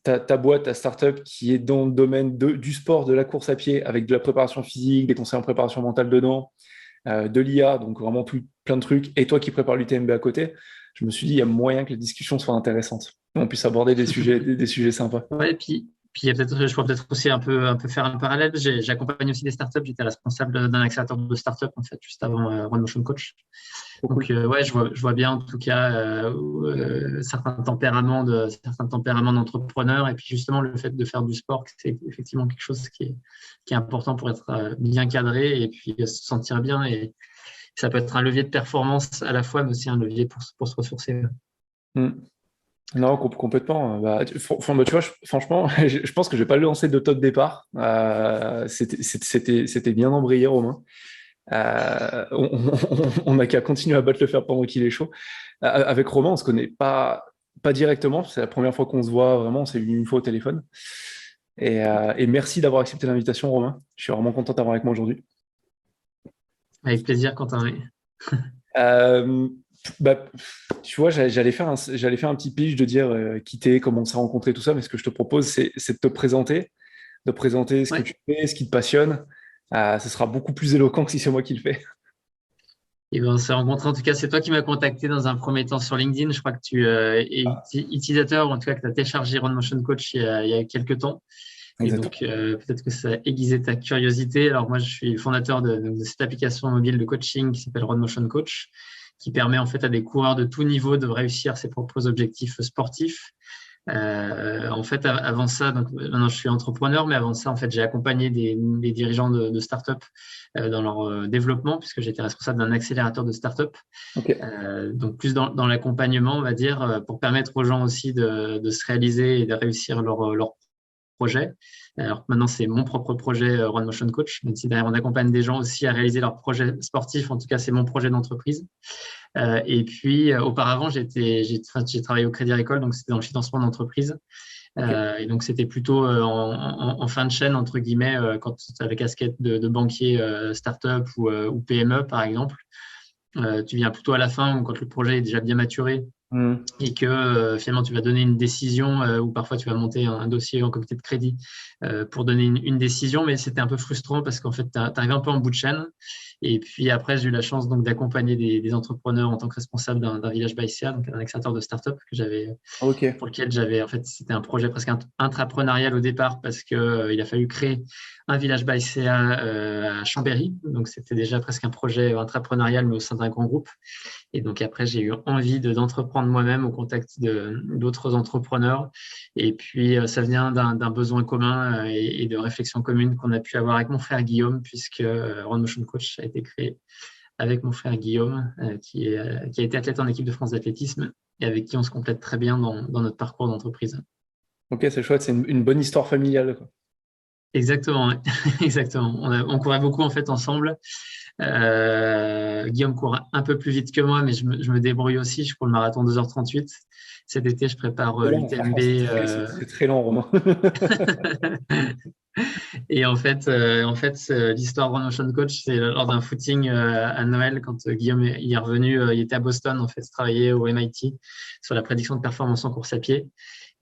ta boîte, ta startup qui est dans le domaine du sport, de la course à pied, avec de la préparation physique, des conseils en préparation mentale dedans, de l'IA, donc vraiment plein de trucs, et toi qui prépares l'UTMB à côté, je me suis dit, il y a moyen que les discussions soient intéressantes. On puisse aborder des sujets sympas. Ouais, puis il y a peut-être, je pourrais peut-être aussi un peu faire un parallèle. J'accompagne aussi des startups. J'étais responsable d'un accélérateur de startups, en fait, juste avant Run Motion Coach. Trop Donc, cool. ouais, je vois bien, en tout cas, certains tempéraments d'entrepreneurs. Et puis, justement, le fait de faire du sport, c'est effectivement quelque chose qui est important pour être bien cadré et puis se sentir bien. Et ça peut être un levier de performance à la fois, mais aussi un levier pour se ressourcer. Hmm. Non, complètement. Bah, bah, tu vois, franchement, je pense que je vais pas le lancer de top départ. C'était bien embrayé, Romain. On n'a qu'à continuer à battre le fer pendant qu'il est chaud. Avec Romain, on se connaît pas directement. C'est la première fois qu'on se voit vraiment. On s'est vu une fois au téléphone. Et merci d'avoir accepté l'invitation, Romain. Je suis vraiment content d'avoir avec moi aujourd'hui. Avec plaisir, Quentin. Oui. Euh, bah, tu vois, j'allais faire un petit pitch de dire qui t'es, comment on s'est rencontré, tout ça, mais ce que je te propose, c'est de te présenter, de présenter ce que Ouais. tu fais, ce qui te passionne. Ce sera beaucoup plus éloquent que si c'est moi qui le fais. Et ben, on s'est rencontrés. En tout cas, c'est toi qui m'as contacté dans un premier temps sur LinkedIn. Je crois que tu es utilisateur, ou en tout cas que tu as téléchargé Run Motion Coach il y a quelques temps. Et donc, Exactement. peut-être que ça a aiguisé ta curiosité. Alors, moi, je suis fondateur de cette application mobile de coaching qui s'appelle Run Motion Coach, qui permet en fait à des coureurs de tout niveau de réussir ses propres objectifs sportifs. En fait, avant ça, donc maintenant je suis entrepreneur, mais avant ça, en fait, j'ai accompagné des dirigeants de start-up dans leur développement, puisque j'étais responsable d'un accélérateur de start-up. Ok. Donc plus dans l'accompagnement, on va dire, pour permettre aux gens aussi de se réaliser et de réussir leur projet. Alors maintenant, c'est mon propre projet Run Motion Coach, même si derrière, on accompagne des gens aussi à réaliser leurs projets sportifs. En tout cas, c'est mon projet d'entreprise. Et puis, auparavant, j'ai travaillé au Crédit Agricole, donc c'était dans le financement d'entreprise. Ok. Et donc, c'était plutôt en fin de chaîne, entre guillemets, quand tu as la casquette de banquier start-up ou PME, par exemple. Tu viens plutôt à la fin, ou quand le projet est déjà bien maturé Hmm. et que finalement tu vas donner une décision ou parfois tu vas monter un dossier en comité de crédit pour donner une décision, mais c'était un peu frustrant parce qu'en fait, tu arrives un peu en bout de chaîne. Et puis après, j'ai eu la chance donc d'accompagner des entrepreneurs en tant que responsable d'un village by CA, donc un accélérateur de start-up Ok. pour lequel en fait, c'était un projet presque intrapreneurial au départ parce que il a fallu créer un village by CA à Chambéry. Donc, c'était déjà presque un projet intrapreneurial, mais au sein d'un grand groupe. Et donc après, j'ai eu envie d'entreprendre moi-même au contact d'autres entrepreneurs. Et puis, ça vient d'un besoin commun et de réflexion commune qu'on a pu avoir avec mon frère Guillaume, puisque Run Motion Coach a été créé avec mon frère Guillaume, qui a été athlète en équipe de France d'athlétisme et avec qui on se complète très bien dans notre parcours d'entreprise. Ok, c'est chouette. C'est une bonne histoire familiale, quoi. Exactement, ouais. Exactement. On courait beaucoup en fait ensemble. Guillaume court un peu plus vite que moi, mais je me débrouille aussi. Je cours le marathon 2h38. Cet été, je prépare C'est lent, l'UTMB. franchement, c'est très lent, Romain. Et en fait, l'histoire Run Motion Coach, c'est lors d'un footing à Noël, quand Guillaume il est revenu, il était à Boston, en fait, travailler au MIT sur la prédiction de performance en course à pied.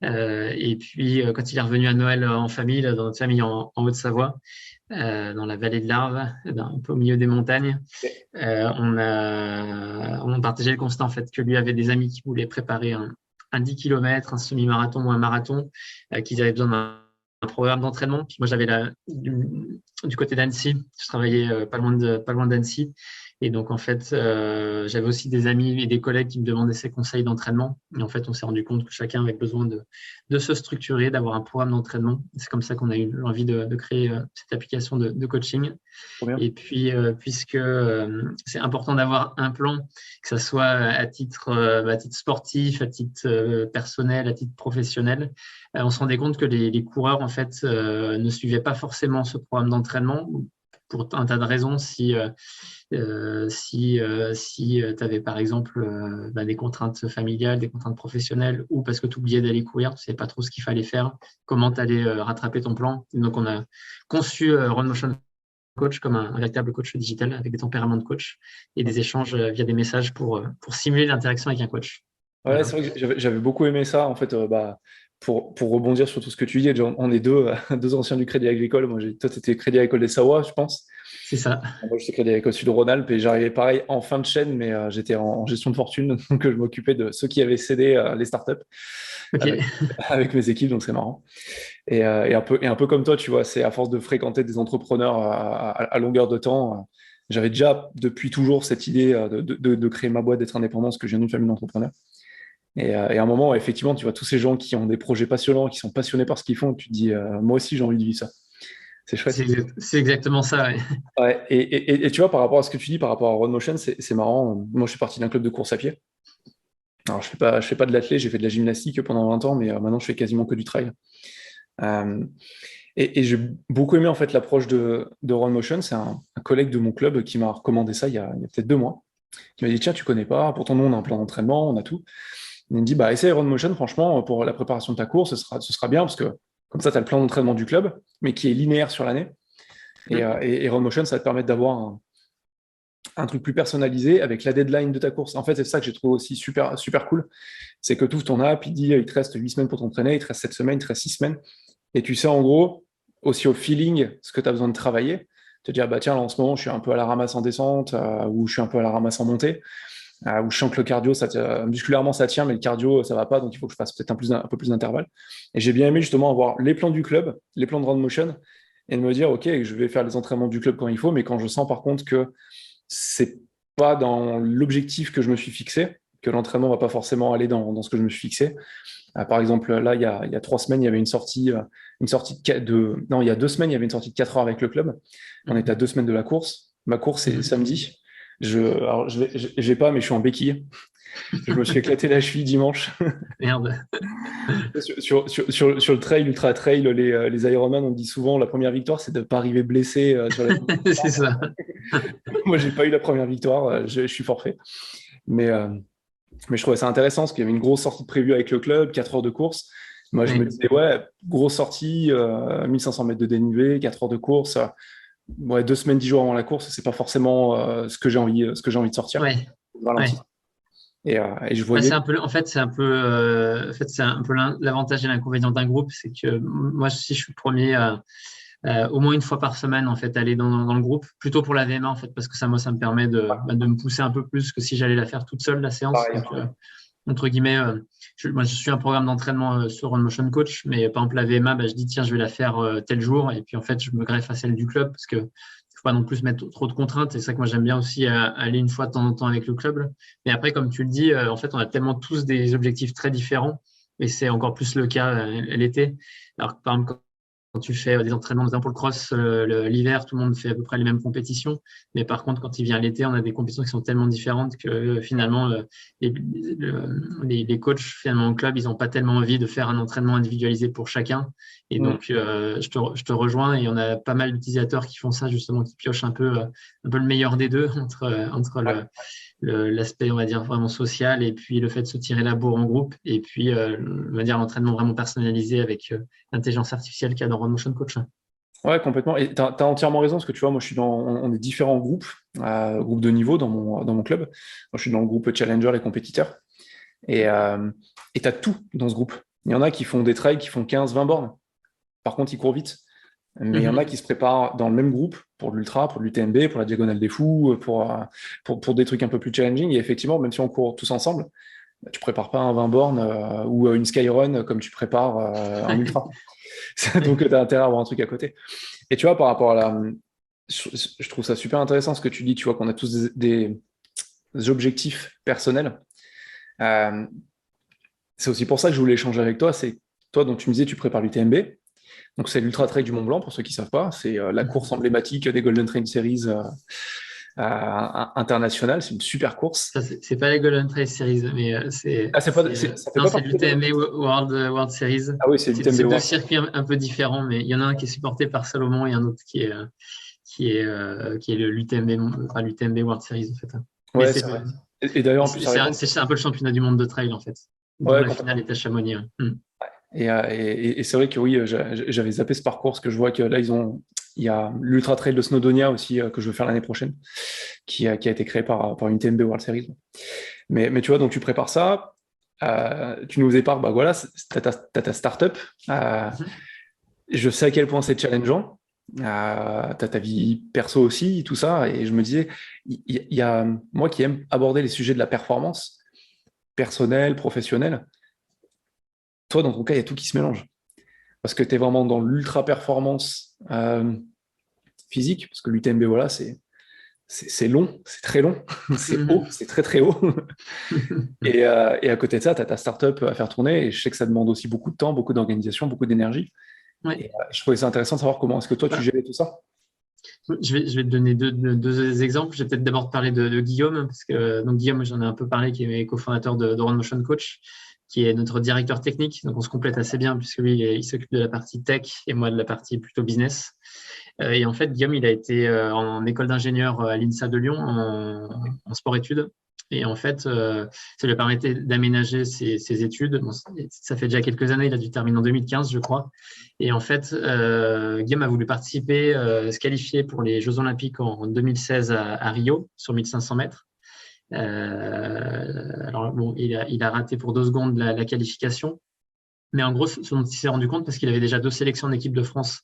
Et puis, quand il est revenu à Noël en famille, là, dans notre famille en Haute-Savoie, dans la vallée de l'Arve, un peu au milieu des montagnes, on partageait le constat en fait que lui avait des amis qui voulaient préparer un 10 km, un semi-marathon ou un marathon, qu'ils avaient besoin d'un programme d'entraînement. Puis moi, j'avais du côté d'Annecy, je travaillais pas loin d'Annecy. Et donc, en fait, j'avais aussi des amis et des collègues qui me demandaient ces conseils d'entraînement. Et en fait, on s'est rendu compte que chacun avait besoin de se structurer, d'avoir un programme d'entraînement. C'est comme ça qu'on a eu envie de créer cette application de coaching. Trop bien. Et puis, puisque c'est important d'avoir un plan, que ce soit à titre sportif, à titre personnel, à titre professionnel, on se rendait compte que les coureurs, en fait, ne suivaient pas forcément ce programme d'entraînement pour un tas de raisons. Si tu avais par exemple des contraintes familiales, des contraintes professionnelles, ou parce que tu oubliais d'aller courir, tu ne savais pas trop ce qu'il fallait faire, comment tu allais rattraper ton plan. Et donc, on a conçu Run Motion Coach comme un véritable coach digital avec des tempéraments de coach et des échanges via des messages pour simuler l'interaction avec un coach. Ouais, Voilà. c'est vrai que j'avais beaucoup aimé ça. En fait, bah, pour rebondir sur tout ce que tu dis, on est deux anciens du Crédit Agricole. Toi, tu étais Crédit Agricole des Savoie, je pense. C'est ça. Moi, j'étais Crédit Agricole Sud-Rhône-Alpes et j'arrivais pareil en fin de chaîne, mais j'étais en gestion de fortune, donc je m'occupais de ceux qui avaient cédé les startups Ok. avec, avec mes équipes, donc c'est marrant. Et un peu comme toi, tu vois, c'est à force de fréquenter des entrepreneurs à longueur de temps. J'avais déjà depuis toujours cette idée de créer ma boîte, d'être indépendant, parce que je viens d'une famille d'entrepreneurs. Et à un moment, effectivement, tu vois tous ces gens qui ont des projets passionnants, qui sont passionnés par ce qu'ils font, et tu te dis, moi aussi, j'ai envie de vivre ça. C'est chouette. C'est exactement ça. Ouais. Ouais, et tu vois, par rapport à ce que tu dis, par rapport à Road Motion, c'est marrant. Moi, je suis parti d'un club de course à pied. Alors, je fais pas de l'athlé, j'ai fait de la gymnastique pendant 20 ans, mais maintenant, je fais quasiment que du trail. Euh, et j'ai beaucoup aimé en fait l'approche de Road Motion. C'est un collègue de mon club qui m'a recommandé ça il y a peut-être 2 mois. Qui m'a dit, tiens, tu connais pas, pourtant nous, on a un plan d'entraînement, on a tout. Il me dit, bah, essaye Road Motion, franchement, pour la préparation de ta course, ce sera bien, parce que comme ça, tu as le plan d'entraînement du club, mais qui est linéaire sur l'année. Et Road Motion, ça va te permettre d'avoir un truc plus personnalisé avec la deadline de ta course. En fait, c'est ça que j'ai trouvé aussi super, super cool. C'est que tu ouvres ton app, il dit, il te reste 8 semaines pour t'entraîner, il te reste 7 semaines, il te reste 6 semaines. Et tu sais, en gros, aussi au feeling, ce que tu as besoin de travailler. Te dire, bah tiens, là, en ce moment, je suis un peu à la ramasse en descente, ou je suis un peu à la ramasse en montée, où je sens que le cardio, musculairement, ça tient, mais le cardio, ça va pas, donc il faut que je fasse peut-être un peu plus d'intervalle. Et j'ai bien aimé justement avoir les plans du club, les plans de Road Motion, et de me dire, OK, je vais faire les entraînements du club quand il faut, mais quand je sens par contre que c'est pas dans l'objectif que je me suis fixé, que l'entraînement va pas forcément aller dans ce que je me suis fixé. Par exemple, là, il y a 3 semaines, il y avait une sortie non, il y a 2 semaines, il y avait une sortie de 4 heures avec le club. On était à 2 semaines de la course. Ma course, c'est samedi. Alors, je vais pas, mais je suis en béquille. Je me suis éclaté la cheville dimanche. Merde. Sur le trail, ultra trail, les Ironman, on dit souvent la première victoire, c'est de ne pas arriver blessé sur la. C'est ça. Moi, j'ai pas eu la première victoire, je suis forfait. Mais, euh, mais je trouvais ça intéressant parce qu'il y avait une grosse sortie prévue avec le club, 4 heures de course. Moi, je me Oui. disais, ouais, grosse sortie, 1500 mètres de dénivelé, 4 heures de course. Ouais, 2 semaines, 10 jours avant la course, c'est pas forcément ce que j'ai envie de sortir. Ouais. Ralenti. Ouais. Et je Ouais, voyais. en fait, c'est un peu l'avantage et l'inconvénient d'un groupe, c'est que moi, si je suis le premier au moins une fois par semaine, en fait, aller dans le groupe, plutôt pour la VMA, en fait, parce que ça, moi, ça me permet de me pousser un peu plus que si j'allais la faire toute seule, la séance. Pareil. Donc, entre guillemets, moi, je suis un programme d'entraînement sur Run Motion Coach, mais par exemple, la VMA, bah, je dis, tiens, je vais la faire tel jour, et puis en fait, je me greffe à celle du club, parce que faut pas non plus mettre trop de contraintes. Et c'est ça que moi, j'aime bien aussi aller une fois de temps en temps avec le club. Mais après, comme tu le dis, en fait, on a tellement tous des objectifs très différents, et c'est encore plus le cas l'été. Alors que, par exemple, quand tu fais des entraînements, notamment pour le cross, l'hiver, tout le monde fait à peu près les mêmes compétitions. Mais par contre, quand il vient l'été, on a des compétitions qui sont tellement différentes que finalement, les coachs finalement au club, ils n'ont pas tellement envie de faire un entraînement individualisé pour chacun. Et Mm. donc, je te rejoins. Et on a pas mal d'utilisateurs qui font ça, justement, qui piochent un peu le meilleur des deux entre Ouais. l'aspect, on va dire, vraiment social et puis le fait de se tirer la bourre en groupe. Et puis, on va dire, l'entraînement vraiment personnalisé avec l'intelligence artificielle qu'il y a dans Run Motion Coach. Ouais, complètement. Et tu as entièrement raison, parce que tu vois, moi, on est différents groupes, groupes de niveau dans mon club. Moi, je suis dans le groupe Challenger et compétiteurs. Et tu as tout dans ce groupe. Il y en a qui font des trails qui font 15-20 bornes. Par contre, ils courent vite. Mais il y en a qui se préparent dans le même groupe pour l'ultra, pour l'UTMB, pour la Diagonale des Fous, pour des trucs un peu plus challenging. Et effectivement, même si on court tous ensemble, tu prépares pas un 20 bornes ou une skyrun comme tu prépares un ultra. Donc, tu as intérêt à avoir un truc à côté. Et tu vois, par rapport à je trouve ça super intéressant ce que tu dis, tu vois, qu'on a tous des objectifs personnels. Euh, c'est aussi pour ça que je voulais échanger avec toi. C'est toi, dont tu me disais, tu prépares l'UTMB. Donc, c'est l'Ultra Trail du Mont Blanc, pour ceux qui ne savent pas. C'est la course emblématique des Golden Trail Series internationales. C'est une super course. C'est pas les Golden Trail Series, mais Ah, ça fait non, pas c'est partie des... l'UTMB World Series. Ah oui, c'est l'UTMB C'est deux World. circuits un peu différents, mais il y en a un qui est supporté par Salomon et un autre qui est l'UTMB World Series en fait. Mais Ouais, c'est vrai. Et d'ailleurs, en plus, ça répond. c'est un peu le championnat du monde de trail en fait, dont Ouais, la finale est à Chamonix. Ouais. et c'est vrai que oui, j'avais zappé ce parcours, parce que je vois que là, il y a l'Ultra Trail de Snowdonia aussi, que je veux faire l'année prochaine, qui a été créé par une TMB World Series. Mais tu vois, donc tu prépares ça. Tu nous épargnes, bah voilà, tu as ta startup. Je sais à quel point c'est challengeant. Tu as ta vie perso aussi, tout ça. Et je me disais, il y a moi qui aime aborder les sujets de la performance personnelle, professionnelle. Toi, dans ton cas, il y a tout qui se mélange. Parce que tu es vraiment dans l'ultra-performance physique, parce que l'UTMB, voilà, c'est long, c'est très long, c'est haut, c'est très très haut. Et à côté de ça, tu as ta startup à faire tourner, et je sais que ça demande aussi beaucoup de temps, beaucoup d'organisation, beaucoup d'énergie. Ouais. Et je trouvais ça intéressant de savoir comment est-ce que toi, tu gérais tout ça. Je vais te donner deux exemples. Je vais peut-être d'abord te parler de Guillaume, parce que donc Guillaume, j'en ai un peu parlé, qui est cofondateur de Run Motion Coach, qui est notre directeur technique. Donc, on se complète assez bien, puisque lui, il s'occupe de la partie tech et moi de la partie plutôt business. Et en fait, Guillaume, il a été en école d'ingénieur à l'INSA de Lyon, en sport-études. Et en fait, ça lui permettait d'aménager ses études. Bon, ça fait déjà quelques années, il a dû terminer en 2015, je crois. Et en fait, Guillaume a voulu participer, se qualifier pour les Jeux Olympiques en 2016 à Rio, sur 1500 mètres. Alors, bon, il a raté pour 2 secondes la qualification. Mais en gros, ce dont il s'est rendu compte, parce qu'il avait déjà 2 sélections en équipe de France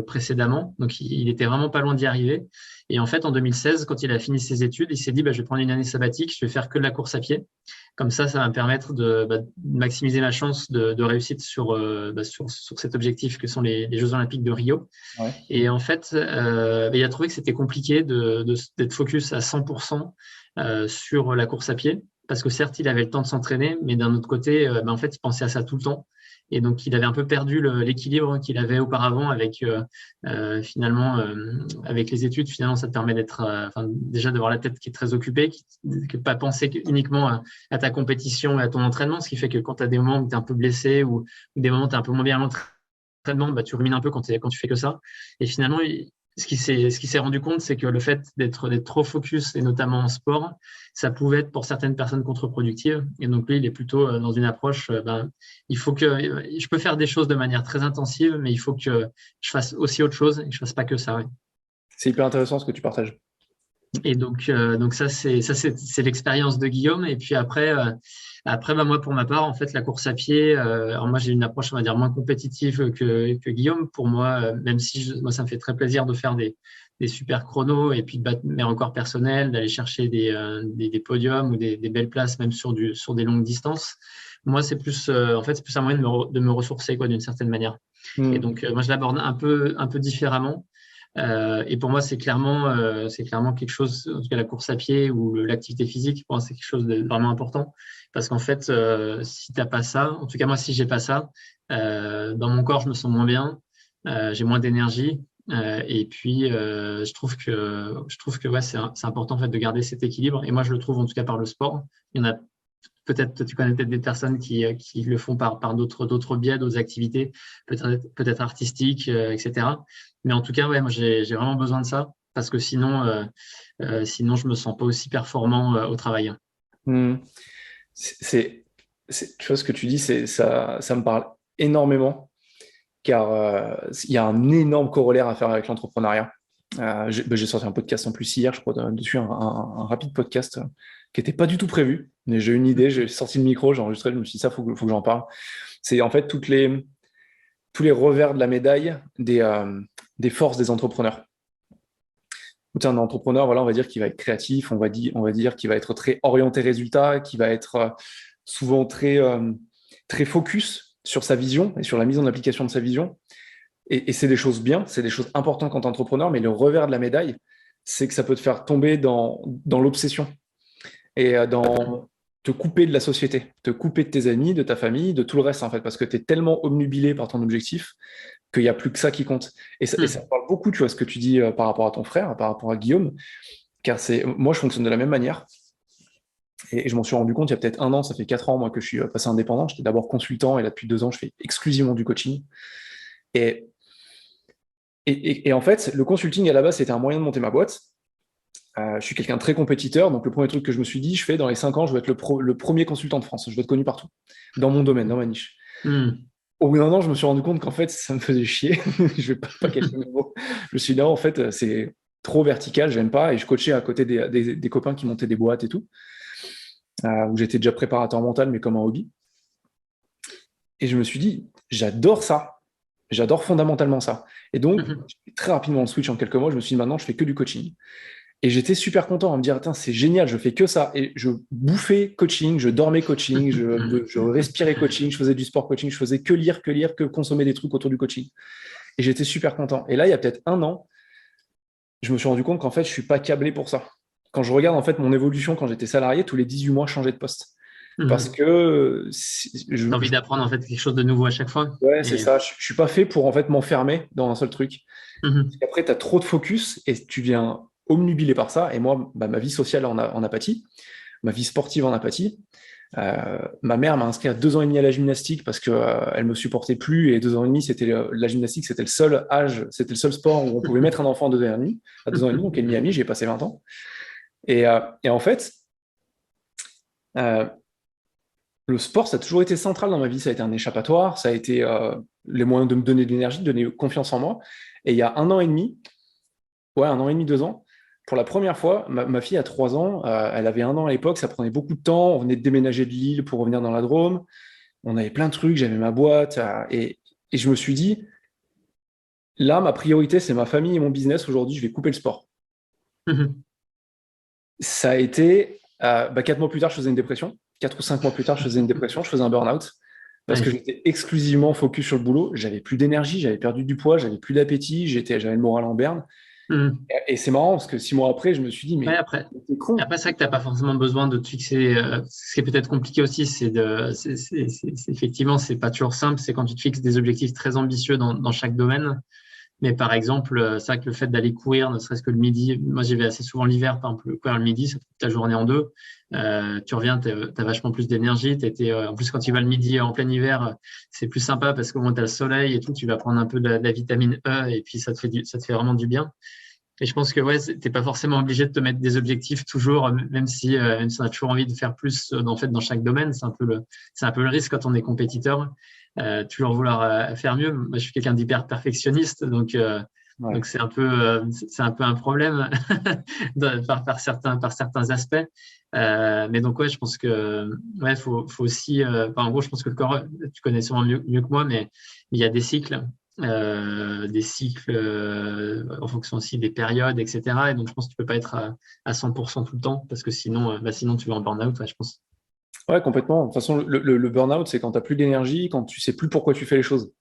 précédemment, donc il était vraiment pas loin d'y arriver. Et en fait, en 2016, quand il a fini ses études, il s'est dit, je vais prendre une année sabbatique, je vais faire que de la course à pied. Comme ça va me permettre de maximiser ma chance de réussite sur cet objectif que sont les Jeux Olympiques de Rio. Ouais. Et en fait, il a trouvé que c'était compliqué d'être focus à 100% sur la course à pied. Parce que certes, il avait le temps de s'entraîner, mais d'un autre côté, en fait, il pensait à ça tout le temps. Et donc, il avait un peu perdu l'équilibre qu'il avait auparavant avec finalement avec les études. Finalement, ça te permet d'être déjà d'avoir la tête qui est très occupée, que pas penser uniquement à ta compétition et à ton entraînement, ce qui fait que quand tu as des moments où tu es un peu blessé ou des moments où tu es un peu moins bien à l'entraînement, tu rumines un peu quand tu fais que ça. Et finalement, ce qui s'est rendu compte, c'est que le fait d'être trop focus, et notamment en sport, ça pouvait être pour certaines personnes contre-productive. Et donc, lui, il est plutôt dans une approche, il faut que je peux faire des choses de manière très intensive, mais il faut que je fasse aussi autre chose et que je fasse pas que ça. Ouais. C'est hyper intéressant ce que tu partages. Et donc ça, c'est l'expérience de Guillaume. Et puis après, moi, pour ma part, en fait, la course à pied, alors moi, j'ai une approche, on va dire, moins compétitive que Guillaume. Pour moi, même si moi, ça me fait très plaisir de faire des super chronos et puis de battre mes records personnels, d'aller chercher des podiums ou des belles places, même sur des longues distances. Moi, c'est plus, en fait, c'est plus un moyen de me ressourcer, quoi, d'une certaine manière. Et donc, moi, je l'aborde un peu différemment. Et pour moi, c'est clairement quelque chose, en tout cas la course à pied ou l'activité physique, pour moi, c'est quelque chose de vraiment important. Parce qu'en fait, si tu n'as pas ça, en tout cas moi, si j'ai pas ça, dans mon corps, je me sens moins bien, j'ai moins d'énergie. Et puis, je trouve que ouais, c'est important en fait, de garder cet équilibre. Et moi, je le trouve en tout cas par le sport. Il y en a peut-être, tu connais peut-être des personnes qui le font par d'autres biais, d'autres activités, peut-être artistiques, etc. Mais en tout cas, ouais, moi, j'ai vraiment besoin de ça parce que sinon, je me sens pas aussi performant au travail. Tu vois ce que tu dis, ça me parle énormément, car il y a un énorme corollaire à faire avec l'entrepreneuriat. J'ai sorti un podcast en plus hier, je crois, dessus, un rapide podcast qui n'était pas du tout prévu, mais j'ai eu une idée, j'ai sorti le micro, j'ai enregistré, je me suis dit, ça, faut que j'en parle. C'est en fait tous les revers de la médaille des forces des entrepreneurs. Un entrepreneur, voilà, on va dire qu'il va être créatif, on va dire qu'il va être très orienté résultat, qui va être souvent très focus sur sa vision et sur la mise en application de sa vision. Et c'est des choses bien, c'est des choses importantes quand tu es entrepreneur, mais le revers de la médaille, c'est que ça peut te faire tomber dans l'obsession et dans te couper de la société, te couper de tes amis, de ta famille, de tout le reste, en fait, parce que tu es tellement obnubilé par ton objectif qu'il n'y a plus que ça qui compte. Et ça parle beaucoup, tu vois, ce que tu dis par rapport à ton frère, par rapport à Guillaume, car moi, je fonctionne de la même manière. Et je m'en suis rendu compte il y a peut-être 1 an, ça fait 4 ans, moi, que je suis passé indépendant. J'étais d'abord consultant et là, depuis 2 ans, je fais exclusivement du coaching. Et en fait, le consulting, à la base, c'était un moyen de monter ma boîte. Je suis quelqu'un de très compétiteur, donc le premier truc que je me suis dit, je fais dans les 5 ans, je vais être le premier consultant de France. Je vais être connu partout, dans mon domaine, dans ma niche. Au bout d'un an, je me suis rendu compte qu'en fait, ça me faisait chier. Je vais pas cacher mes mots. Je me suis dit, non, en fait, c'est trop vertical, j'aime pas. Et je coachais à côté des copains qui montaient des boîtes et tout. où j'étais déjà préparateur mental, mais comme un hobby. Et je me suis dit, j'adore ça. J'adore fondamentalement ça. Et donc, très rapidement, le switch en quelques mois, je me suis dit, maintenant, je fais que du coaching. Et j'étais super content à me dire, attends, c'est génial, je fais que ça. Et je bouffais coaching, je dormais coaching, je respirais coaching, je faisais du sport coaching, je faisais que lire, que consommer des trucs autour du coaching. Et j'étais super content. Et là, il y a peut-être un an, je me suis rendu compte qu'en fait, je suis pas câblé pour ça. Quand je regarde en fait mon évolution quand j'étais salarié, tous les 18 mois, je changeais de poste. Parce que T'as envie d'apprendre en fait quelque chose de nouveau à chaque fois. ouais, c'est ça. Je suis pas fait pour en fait m'enfermer dans un seul truc. Après, tu as trop de focus et tu viens omnubilé par ça. Et moi, bah, ma vie sociale en a pâti, ma vie sportive en a pâti. Ma mère m'a inscrit à 2 ans et demi à la gymnastique parce qu'elle elle me supportait plus. Et 2 ans et demi, la gymnastique, c'était le seul âge, c'était le seul sport où on pouvait mettre un enfant à 2 ans et demi. À 2 ans et demi, donc elle est Miami, j'ai passé 20 ans. Et en fait, euh, le sport, ça a toujours été central dans ma vie. Ça a été un échappatoire, ça a été les moyens de me donner de l'énergie, de donner confiance en moi. Et il y a 1 an et demi, ouais, 1 an et demi, 2 ans, pour la première fois, ma fille a 3 ans, elle avait 1 an à l'époque, ça prenait beaucoup de temps. On venait de déménager de Lille pour revenir dans la Drôme. On avait plein de trucs, j'avais ma boîte. Et je me suis dit, là, ma priorité, c'est ma famille et mon business. Aujourd'hui, je vais couper le sport. Ça a été, 4 mois plus tard, je faisais une dépression. 4 ou 5 mois plus tard, je faisais une dépression, je faisais un burn-out. Parce que j'étais exclusivement focus sur le boulot. J'avais plus d'énergie, j'avais perdu du poids, j'avais plus d'appétit, j'avais le moral en berne. Et c'est marrant parce que 6 mois après, je me suis dit, mais après, c'est con. c'est vrai que tu n'as pas forcément besoin de te fixer. Ce qui est peut-être compliqué aussi, effectivement, c'est pas toujours simple. C'est quand tu te fixes des objectifs très ambitieux dans chaque domaine. Mais par exemple, c'est vrai que le fait d'aller courir, ne serait-ce que le midi, moi j'y vais assez souvent l'hiver, par exemple, courir le midi, ça te coupe ta journée en deux. Tu reviens, tu as vachement plus d'énergie. En plus, quand tu vas le midi en plein hiver, c'est plus sympa parce qu'au moins tu as le soleil et tout, tu vas prendre un peu de la vitamine E et puis ça te fait vraiment du bien. Et je pense que ouais, t'es pas forcément obligé de te mettre des objectifs toujours, même si on a toujours envie de faire plus en fait dans chaque domaine. C'est un peu le risque quand on est compétiteur, toujours vouloir faire mieux. Moi, je suis quelqu'un d'hyper perfectionniste, donc c'est un peu un problème par certains aspects. Mais donc ouais, je pense que ouais, faut aussi. En gros, je pense que le corps, tu connais sûrement mieux que moi, mais il y a des cycles en fonction aussi des périodes, etc. Et donc, je pense que tu peux pas être à 100% tout le temps parce que sinon tu vas en burn-out, ouais, je pense. Ouais, complètement. De toute façon, le burn-out, c'est quand tu n'as plus d'énergie, quand tu sais plus pourquoi tu fais les choses.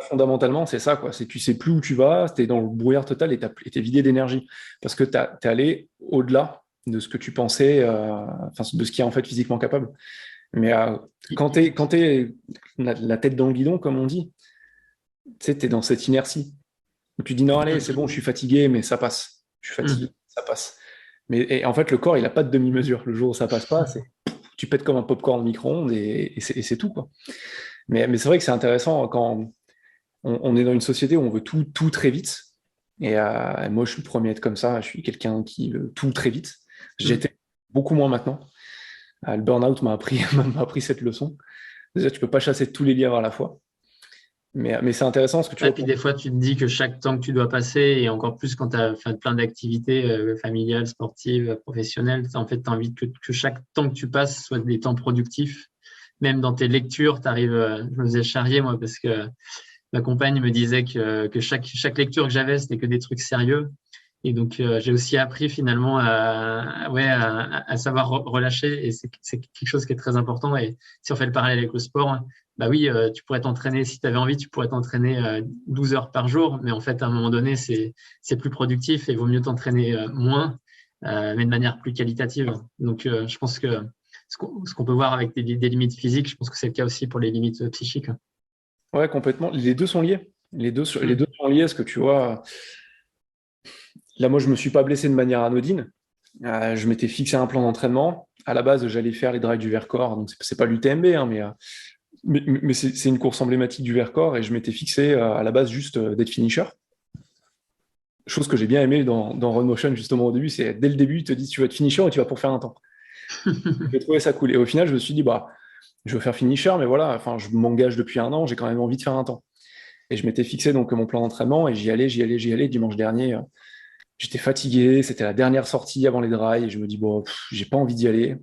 Fondamentalement, c'est ça, quoi. C'est que tu sais plus où tu vas, tu es dans le brouillard total et tu es vidé d'énergie. Parce que tu es allé au-delà de ce que tu pensais, de ce qui est en fait physiquement capable. Mais quand tu es la tête dans le guidon, comme on dit, tu sais, tu es dans cette inertie. Où tu dis non, allez, c'est bon, je suis fatigué, mais ça passe. Je suis fatigué, ça passe. Et en fait, le corps, il n'a pas de demi-mesure. Le jour où ça passe pas, tu pètes comme un popcorn au micro-ondes et c'est tout, quoi. Mais c'est vrai que c'est intéressant quand on est dans une société où on veut tout très vite. Et moi, je suis le premier à être comme ça. Je suis quelqu'un qui veut tout très vite. J'étais beaucoup moins maintenant. Le burn-out m'a appris cette leçon. Déjà, tu peux pas chasser tous les lièvres à la fois. Mais c'est intéressant ce que tu Et vois. puis des fois, tu te dis que chaque temps que tu dois passer, et encore plus quand tu as fait plein d'activités familiales, sportives, professionnelles, en fait, tu as envie que chaque temps que tu passes soit des temps productifs. Même dans tes lectures, tu arrives, je me faisais charrier, moi, parce que ma compagne me disait que chaque lecture que j'avais, c'était que des trucs sérieux. Et donc, j'ai aussi appris finalement à savoir relâcher. Et c'est quelque chose qui est très important. Et si on fait le parallèle avec le sport, bah oui, tu pourrais t'entraîner, si tu avais envie, tu pourrais t'entraîner 12 heures par jour. Mais en fait, à un moment donné, c'est plus productif et il vaut mieux t'entraîner moins, mais de manière plus qualitative. Donc, je pense que ce qu'on peut voir avec des limites physiques, je pense que c'est le cas aussi pour les limites psychiques. Ouais, complètement. Les deux sont liés. Les deux sont liés. Parce que tu vois, là, moi, je me suis pas blessé de manière anodine. Je m'étais fixé un plan d'entraînement. À la base, j'allais faire les drives du Vercors. Donc, c'est pas l'UTMB, hein, mais c'est une course emblématique du Vercors. Et je m'étais fixé à la base juste d'être finisher. Chose que j'ai bien aimé dans Run Motion, justement, au début, c'est dès le début, ils te disent tu vas être finisher et tu vas pour faire un temps. J'ai trouvé ça cool. Et au final, je me suis dit, bah, je veux faire finisher, mais voilà, enfin, je m'engage depuis un an, j'ai quand même envie de faire un temps. Et je m'étais fixé donc mon plan d'entraînement et j'y allais. Dimanche dernier, j'étais fatigué, c'était la dernière sortie avant les drives et je me dis, bon, j'ai pas envie d'y aller.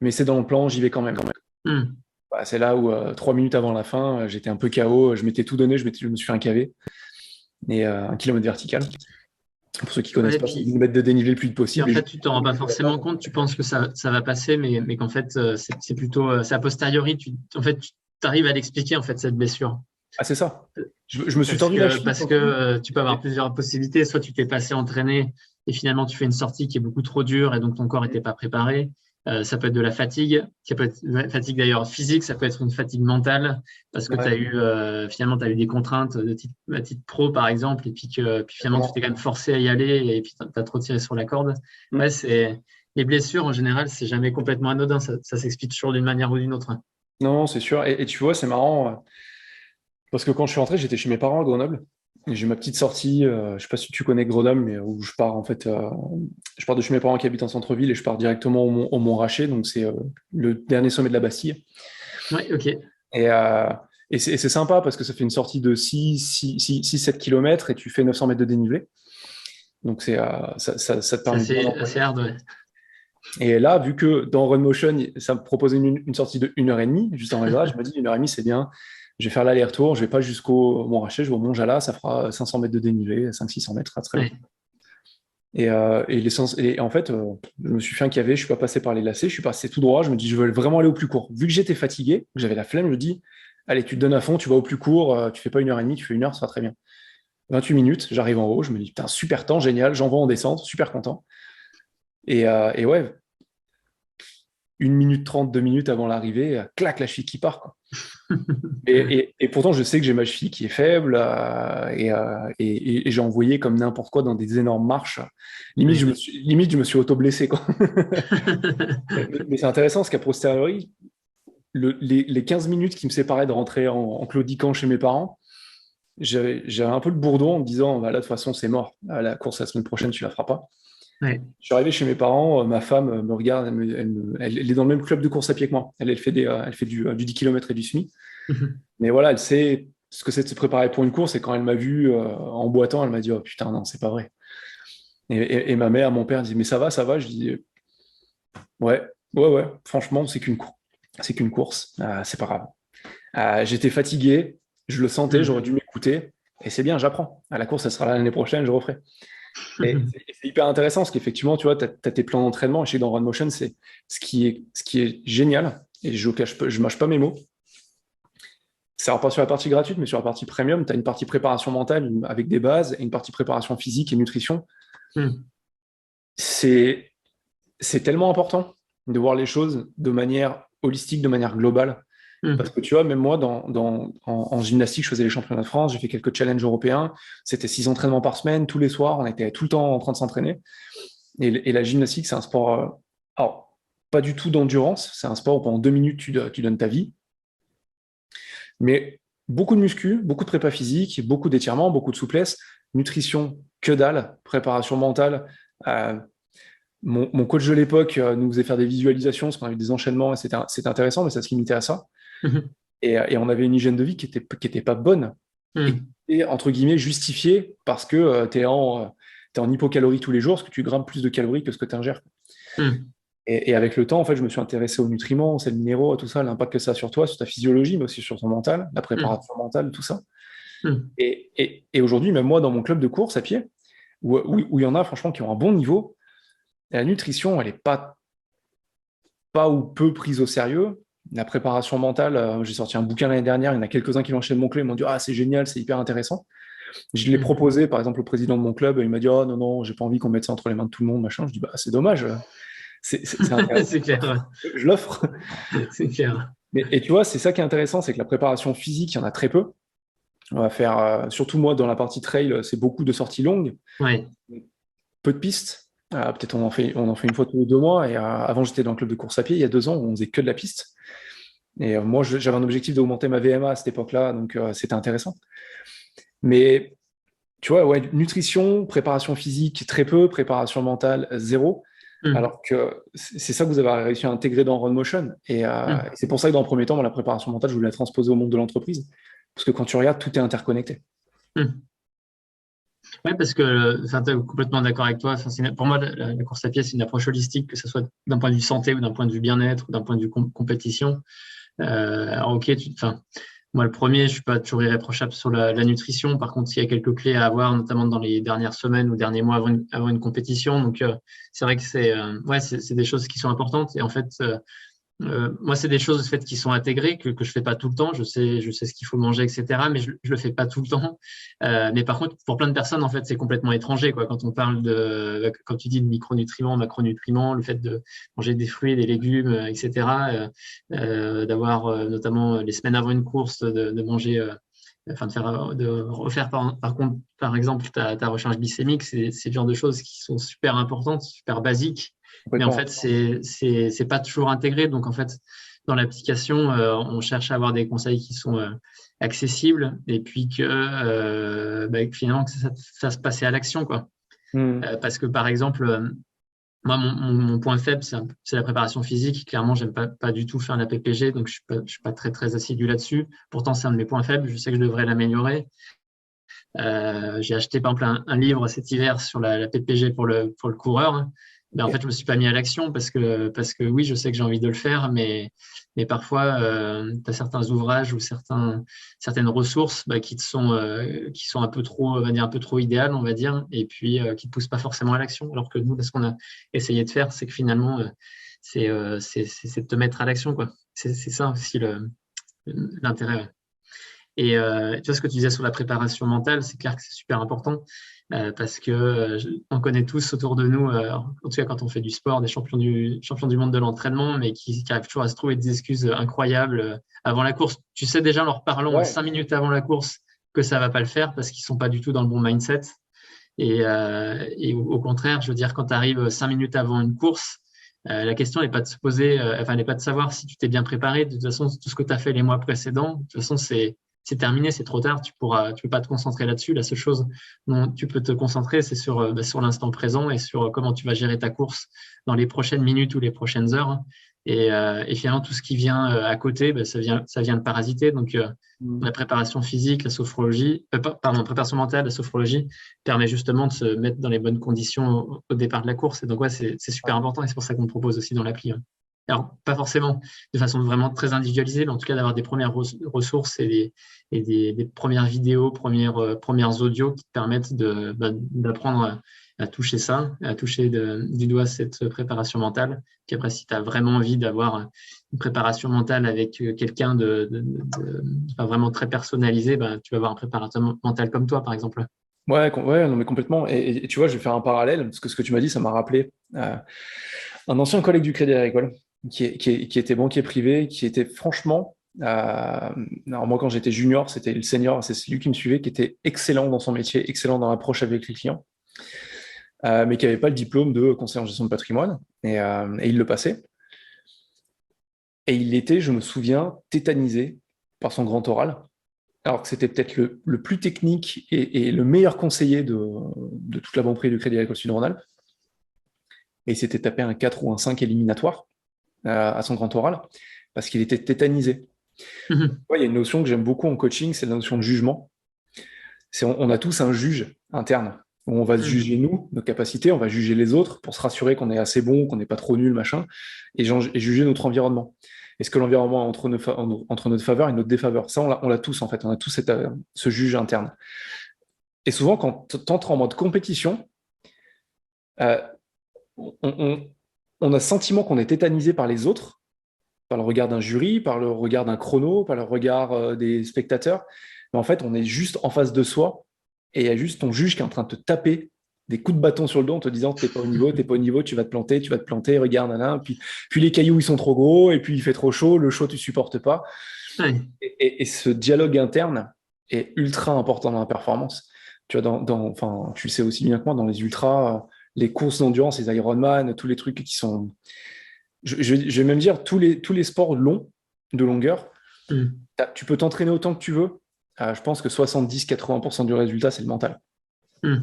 mais c'est dans le plan, j'y vais quand même. Hmm. Bah, c'est là où 3 minutes avant la fin, j'étais un peu KO, je m'étais tout donné, je me suis fait un KV et 1 kilomètre vertical. Pour ceux qui connaissent Ouais, pas, c'est 10 mètres de dénivelé le plus vite puis en possible. fait, tu t'en rends pas forcément compte, tu penses que ça va passer, mais qu'en fait, c'est plutôt, c'est a posteriori, en fait, tu arrives à l'expliquer, en fait, cette blessure. Ah, c'est ça. Je me suis tordu la cheville. Parce que tu peux avoir plusieurs possibilités. Soit tu t'es passé entraîné et finalement tu fais une sortie qui est beaucoup trop dure et donc ton corps n'était pas préparé. Ça peut être de la fatigue, qui peut être une fatigue d'ailleurs physique, ça peut être une fatigue mentale parce que Ouais, finalement tu as eu des contraintes de type pro par exemple et puis finalement tu t'es quand même forcé à y aller et puis tu as trop tiré sur la corde. Ouais, les blessures en général, c'est jamais complètement anodin, ça s'explique toujours d'une manière ou d'une autre. non, c'est sûr. Et tu vois, c'est marrant parce que quand je suis rentré, j'étais chez mes parents à Grenoble. Et j'ai eu ma petite sortie, je sais pas si tu connais Grenoble, mais où je pars en fait, je pars de chez mes parents qui habitent en centre-ville et je pars directement au Mont Raché, donc c'est le dernier sommet de la Bastille. Ouais, ok. Et, euh, et c'est sympa parce que ça fait une sortie de 6-7 km et tu fais 900 mètres de dénivelé. Donc ça te C'est permet de bien assez l'envoyer. hard, ouais. Et là, vu que dans Run Motion, ça me proposait une sortie de 1 heure et demie, juste en réserve, je me dis 1 heure et demie, c'est bien. Je vais faire l'aller-retour, je vais pas jusqu'au Mont Rachet, je vais au Mont Jala, ça fera 500 mètres de dénivelé, 500-600 mètres, ça très bien. Ouais. Et en fait, je me suis fait un KV, je suis pas passé par les lacets, je suis passé tout droit, je me dis, je veux vraiment aller au plus court. Vu que j'étais fatigué, que j'avais la flemme, je me dis, allez, tu te donnes à fond, tu vas au plus court, tu fais pas 1 heure et demie, tu fais 1 heure, ça va très bien. 28 minutes, j'arrive en haut, je me dis, putain, super temps, génial, j'envoie en descente, super content. Et ouais, 1 minute 30, 2 minutes avant l'arrivée, clac, la cheville qui part, quoi. Et pourtant, je sais que j'ai ma cheville qui est faible et j'ai envoyé comme n'importe quoi dans des énormes marches. Limite, Ouais. je me suis auto-blessé, quoi. Mais c'est intéressant parce qu'à posteriori, les 15 minutes qui me séparaient de rentrer en claudiquant chez mes parents, j'avais un peu le bourdon en me disant, bah, là, de toute façon, c'est mort. La course la semaine prochaine, tu la feras pas. Ouais. Je suis arrivé chez mes parents, ma femme me regarde, elle est dans le même club de course à pied que moi. Elle fait du 10 km et du semi. Mais voilà, elle sait ce que c'est de se préparer pour une course. Et quand elle m'a vu en boitant, elle m'a dit, oh putain, non, c'est pas vrai. Et ma mère, mon père dit, mais ça va, ça va. Je dis, ouais, ouais, ouais, franchement, c'est qu'une course. C'est qu'une course, c'est pas grave. J'étais fatigué, je le sentais, j'aurais dû m'écouter. Et c'est bien, j'apprends. À la course, ça sera l'année prochaine, je referai. Et c'est hyper intéressant parce qu'effectivement, tu vois, tu as tes plans d'entraînement. Et chez dans Run Motion, c'est ce qui est génial. Et je mâche pas mes mots. Ça repart sur la partie gratuite, mais sur la partie premium, tu as une partie préparation mentale avec des bases et une partie préparation physique et nutrition. C'est tellement important de voir les choses de manière holistique, de manière globale. Parce que tu vois, même moi, en gymnastique, je faisais les championnats de France, j'ai fait quelques challenges européens. C'était 6 entraînements par semaine, tous les soirs, on était tout le temps en train de s'entraîner. Et la gymnastique, c'est un sport, alors, pas du tout d'endurance, c'est un sport où pendant 2 minutes, tu donnes ta vie. Mais beaucoup de muscu, beaucoup de prépa physique, beaucoup d'étirements, beaucoup de souplesse, nutrition, que dalle, préparation mentale. Euh, mon coach de l'époque nous faisait faire des visualisations parce qu'on avait des enchaînements et c'était intéressant, mais ça se limitait à ça. Et on avait une hygiène de vie qui était pas bonne et entre guillemets justifiée parce que tu es en hypocalorie tous les jours, parce que tu grammes plus de calories que ce que tu ingères. Et avec le temps, en fait, je me suis intéressé aux nutriments, aux sels minéraux, à tout ça, l'impact que ça a sur toi, sur ta physiologie, mais aussi sur ton mental, la préparation mentale, tout ça. Et aujourd'hui, même moi, dans mon club de course à pied, où il y en a franchement qui ont un bon niveau, la nutrition, elle n'est pas ou peu prise au sérieux. La préparation mentale, j'ai sorti un bouquin l'année dernière, il y en a quelques-uns qui l'ont acheté de mon club, ils m'ont dit ah, c'est génial, c'est hyper intéressant. Je l'ai proposé, par exemple, au président de mon club, il m'a dit oh non, non, j'ai pas envie qu'on mette ça entre les mains de tout le monde, machin. Je dis bah, c'est dommage, c'est intéressant. C'est clair. Je l'offre. C'est clair. Et tu vois, c'est ça qui est intéressant, c'est que la préparation physique, il y en a très peu. On va faire, surtout moi, dans la partie trail, c'est beaucoup de sorties longues, Ouais. peu de pistes. Peut-être on en fait une fois tous les 2 mois. Et avant, j'étais dans le club de course à pied il y a 2 ans, où on faisait que de la piste. Et moi, j'avais un objectif d'augmenter ma VMA à cette époque-là, donc c'était intéressant. Mais tu vois, ouais, nutrition, préparation physique, très peu, préparation mentale, zéro. Alors que c'est ça que vous avez réussi à intégrer dans Run Motion. Et c'est pour ça que dans le premier temps, la préparation mentale, je voulais la transposer au monde de l'entreprise. Parce que quand tu regardes, tout est interconnecté. Ouais, parce que, enfin, complètement d'accord avec toi. Enfin, pour moi, la course à pied, c'est une approche holistique, que ce soit d'un point de vue santé ou d'un point de vue bien-être ou d'un point de vue compétition. Alors, ok, enfin, moi, le premier, je suis pas toujours irréprochable sur la nutrition. Par contre, il y a quelques clés à avoir, notamment dans les dernières semaines ou derniers mois avant une compétition. Donc, c'est vrai que ouais, c'est des choses qui sont importantes. Et en fait, moi, c'est des choses en fait, qui sont intégrées, que je fais pas tout le temps. Je sais ce qu'il faut manger, etc. Mais je le fais pas tout le temps. Mais par contre, pour plein de personnes, en fait, c'est complètement étranger, quoi. Quand on parle quand tu dis de micronutriments, macronutriments, le fait de manger des fruits, des légumes, etc. D'avoir notamment les semaines avant une course, de manger, enfin de refaire par exemple ta recharge glycémique, c'est le genre de choses qui sont super importantes, super basiques, mais en Complètement. fait c'est pas toujours intégré. Donc en fait dans l'application on cherche à avoir des conseils qui sont accessibles et puis que finalement que ça fasse passer à l'action, quoi. Mm. Parce que par exemple moi, mon point faible, c'est la préparation physique. Clairement, j'aime pas du tout faire la PPG, donc je suis pas très, très assidu là-dessus. Pourtant, c'est un de mes points faibles. Je sais que je devrais l'améliorer. J'ai acheté, par exemple, un livre cet hiver sur la PPG pour le coureur. Mais en Ok. fait, je me suis pas mis à l'action parce que oui, je sais que j'ai envie de le faire, mais parfois, tu as certains ouvrages ou certaines ressources qui sont un peu trop, on va dire, un peu trop idéales, on va dire, et puis qui ne poussent pas forcément à l'action. Alors que nous, ce qu'on a essayé de faire, c'est que finalement, c'est de te mettre à l'action, quoi. C'est ça aussi l'intérêt. Ouais. Et tu vois ce que tu disais sur la préparation mentale, c'est clair que c'est super important parce que on connaît tous autour de nous, en tout cas quand on fait du sport, des champions du monde de l'entraînement, mais qui arrivent toujours à se trouver des excuses incroyables avant la course. Tu sais déjà en leur parlant Ouais. 5 minutes avant la course que ça va pas le faire parce qu'ils sont pas du tout dans le bon mindset. Et au contraire, je veux dire, quand tu arrives 5 minutes avant une course, la question n'est pas de se poser, enfin, n'est pas de savoir si tu t'es bien préparé. De toute façon, tout ce que tu as fait les mois précédents, de toute façon, c'est terminé, c'est trop tard. Tu peux pas te concentrer là-dessus. La seule chose dont tu peux te concentrer, c'est sur l'instant présent et sur comment tu vas gérer ta course dans les prochaines minutes ou les prochaines heures. Et finalement, tout ce qui vient à côté, ça vient le parasiter. Donc, Mm. la préparation physique, la sophrologie, pardon, préparation mentale, la sophrologie permet justement de se mettre dans les bonnes conditions au départ de la course. Et donc, ouais, c'est super important et c'est pour ça qu'on le propose aussi dans l'appli. Ouais. Alors, pas forcément de façon vraiment très individualisée, mais en tout cas d'avoir des premières ressources des premières vidéos, premières audios qui te permettent d'apprendre à toucher ça, à toucher du doigt cette préparation mentale. Puis après, si tu as vraiment envie d'avoir une préparation mentale avec quelqu'un enfin, vraiment très personnalisé, bah, tu vas avoir un préparateur mental comme toi, par exemple. Ouais, ouais, non, mais complètement. Et tu vois, je vais faire un parallèle, parce que ce que tu m'as dit, ça m'a rappelé un ancien collègue du Crédit Agricole, qui était banquier privé, qui était franchement, alors moi quand j'étais junior, c'était le senior, c'est celui qui me suivait, qui était excellent dans son métier, excellent dans l'approche avec les clients, mais qui n'avait pas le diplôme de conseiller en gestion de patrimoine, et il le passait. Et il était, je me souviens, tétanisé par son grand oral, alors que c'était peut-être le plus technique et le meilleur conseiller de toute la banque du Crédit Agricole Sud-Rhône-Alpes. Et il s'était tapé un 4 ou un 5 éliminatoire à son grand oral parce qu'il était tétanisé. Ouais, il y a une notion que j'aime beaucoup en coaching, c'est la notion de jugement. On a tous un juge interne où on va se juger nous, nos capacités, on va juger les autres pour se rassurer qu'on est assez bon, qu'on n'est pas trop nul, machin, et juger notre environnement. Est-ce que l'environnement est entre notre faveur et notre défaveur? Ça, on l'a tous en fait, on a tous ce juge interne. Et souvent, quand tu entres en mode compétition, euh, on, on, on a le sentiment qu'on est tétanisé par les autres, par le regard d'un jury, par le regard d'un chrono, par le regard des spectateurs. Mais en fait, on est juste en face de soi et il y a juste ton juge qui est en train de te taper des coups de bâton sur le dos en te disant t'es pas au niveau, t'es pas au niveau, tu vas te planter, regarde, nan, puis les cailloux ils sont trop gros, et puis il fait trop chaud, le chaud tu supportes pas. Ouais. Et ce dialogue interne est ultra important dans la performance. Tu vois, enfin, tu le sais aussi bien que moi, dans les ultras, les courses d'endurance, les Ironman, tous les trucs qui sont je vais même dire tous les sports longs, de longueur, Mm. tu peux t'entraîner autant que tu veux. Je pense que 70-80% du résultat, c'est le mental. Mm.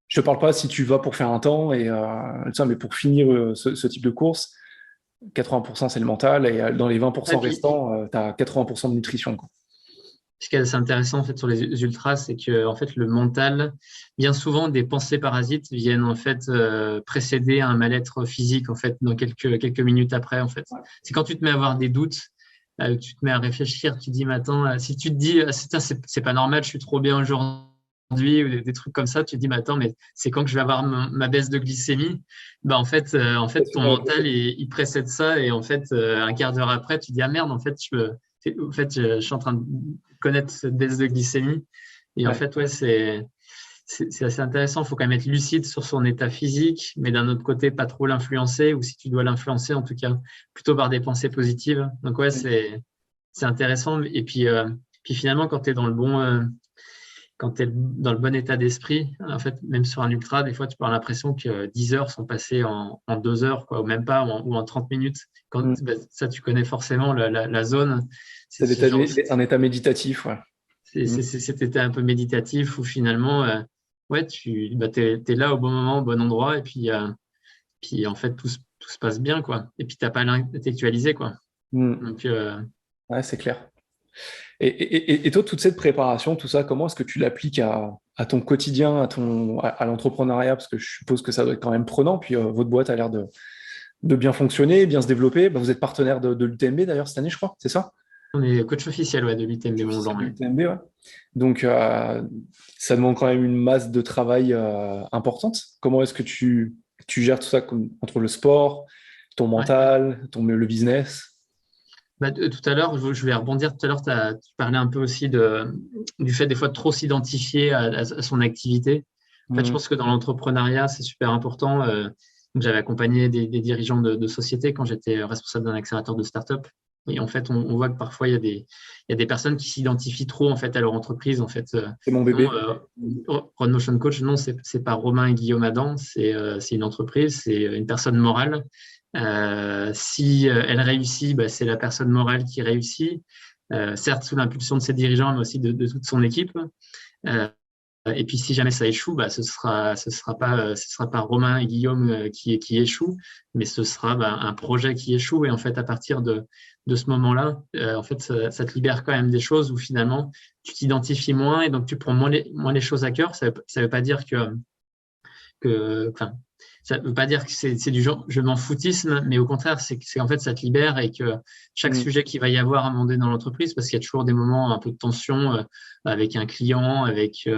Je te parle pas si tu vas pour faire un temps, mais pour finir ce type de course, 80% c'est le mental, et dans les Et 20% puis, restants, tu as 80% de nutrition, quoi. Ce qui est assez intéressant en fait sur les ultras, c'est que en fait le mental, bien souvent des pensées parasites viennent en fait précéder un mal-être physique en fait dans quelques minutes après en fait. C'est quand tu te mets à avoir des doutes, tu te mets à réfléchir, tu te dis mais attends, si tu te dis c'est pas normal, je suis trop bien aujourd'hui ou des trucs comme ça, tu te dis mais attends mais c'est quand que je vais avoir ma baisse de glycémie? Bah en fait ton mental il précède ça et en fait un quart d'heure après tu te dis ah merde en fait je suis en train de connaître cette baisse de glycémie. Et en fait, ouais, c'est assez intéressant. Il faut quand même être lucide sur son état physique, mais d'un autre côté, pas trop l'influencer, ou si tu dois l'influencer, en tout cas, plutôt par des pensées positives. Donc, ouais, c'est intéressant. Et puis finalement, quand tu es dans quand tu es dans le bon état d'esprit, en fait, même sur un ultra, des fois, tu peux avoir l'impression que 10 heures sont passées en 2 heures, quoi, ou même pas, ou en 30 minutes. Ça, tu connais forcément la zone. C'est un état méditatif, ouais. C'est cet état un peu méditatif où finalement, ouais, tu es là au bon moment, au bon endroit, et puis en fait, tout se passe bien, quoi. Et puis, tu n'as pas à l'intellectualiser, quoi. Donc, ouais, c'est clair. Et toi, toute cette préparation, tout ça, comment est-ce que tu l'appliques à ton quotidien, à l'entrepreneuriat? Parce que je suppose que ça doit être quand même prenant. Puis votre boîte a l'air de bien fonctionner, bien se développer. Bah, vous êtes partenaire de l'UTMB d'ailleurs cette année, je crois, c'est ça? on est coach officiel ouais, de l'UTMB Coach Mont-Blanc. officiel de l'UTMB, ouais. Donc, ça demande quand même une masse de travail importante. Comment est-ce que tu gères tout ça entre le sport, ton mental, le business? Tout à l'heure, je vais rebondir. Tout à l'heure, tu parlais un peu aussi du fait des fois de trop s'identifier à son activité. En fait, je pense que dans l'entrepreneuriat, c'est super important. Donc, j'avais accompagné des dirigeants de sociétés quand j'étais responsable d'un accélérateur de start-up. Et en fait, on voit que parfois, il y a des personnes qui s'identifient trop en fait, à leur entreprise. En fait, c'est mon bébé. Run Motion Coach, non, c'est pas Romain et Guillaume Adam, c'est une entreprise, c'est une personne morale. Si elle réussit, bah, c'est la personne morale qui réussit, certes sous l'impulsion de ses dirigeants, mais aussi de toute son équipe. Et puis si jamais ça échoue, bah, ce sera pas Romain et Guillaume qui échouent, mais ce sera un projet qui échoue. Et en fait, à partir de ce moment-là, en fait, ça te libère quand même des choses où finalement tu t'identifies moins et donc tu prends moins les choses à cœur. Ça veut pas dire enfin, ça ne veut pas dire que c'est du genre je m'en foutisme, mais au contraire, c'est en fait ça te libère et que chaque sujet qu'il va y avoir à un moment donné dans l'entreprise, parce qu'il y a toujours des moments un peu de tension avec un client, avec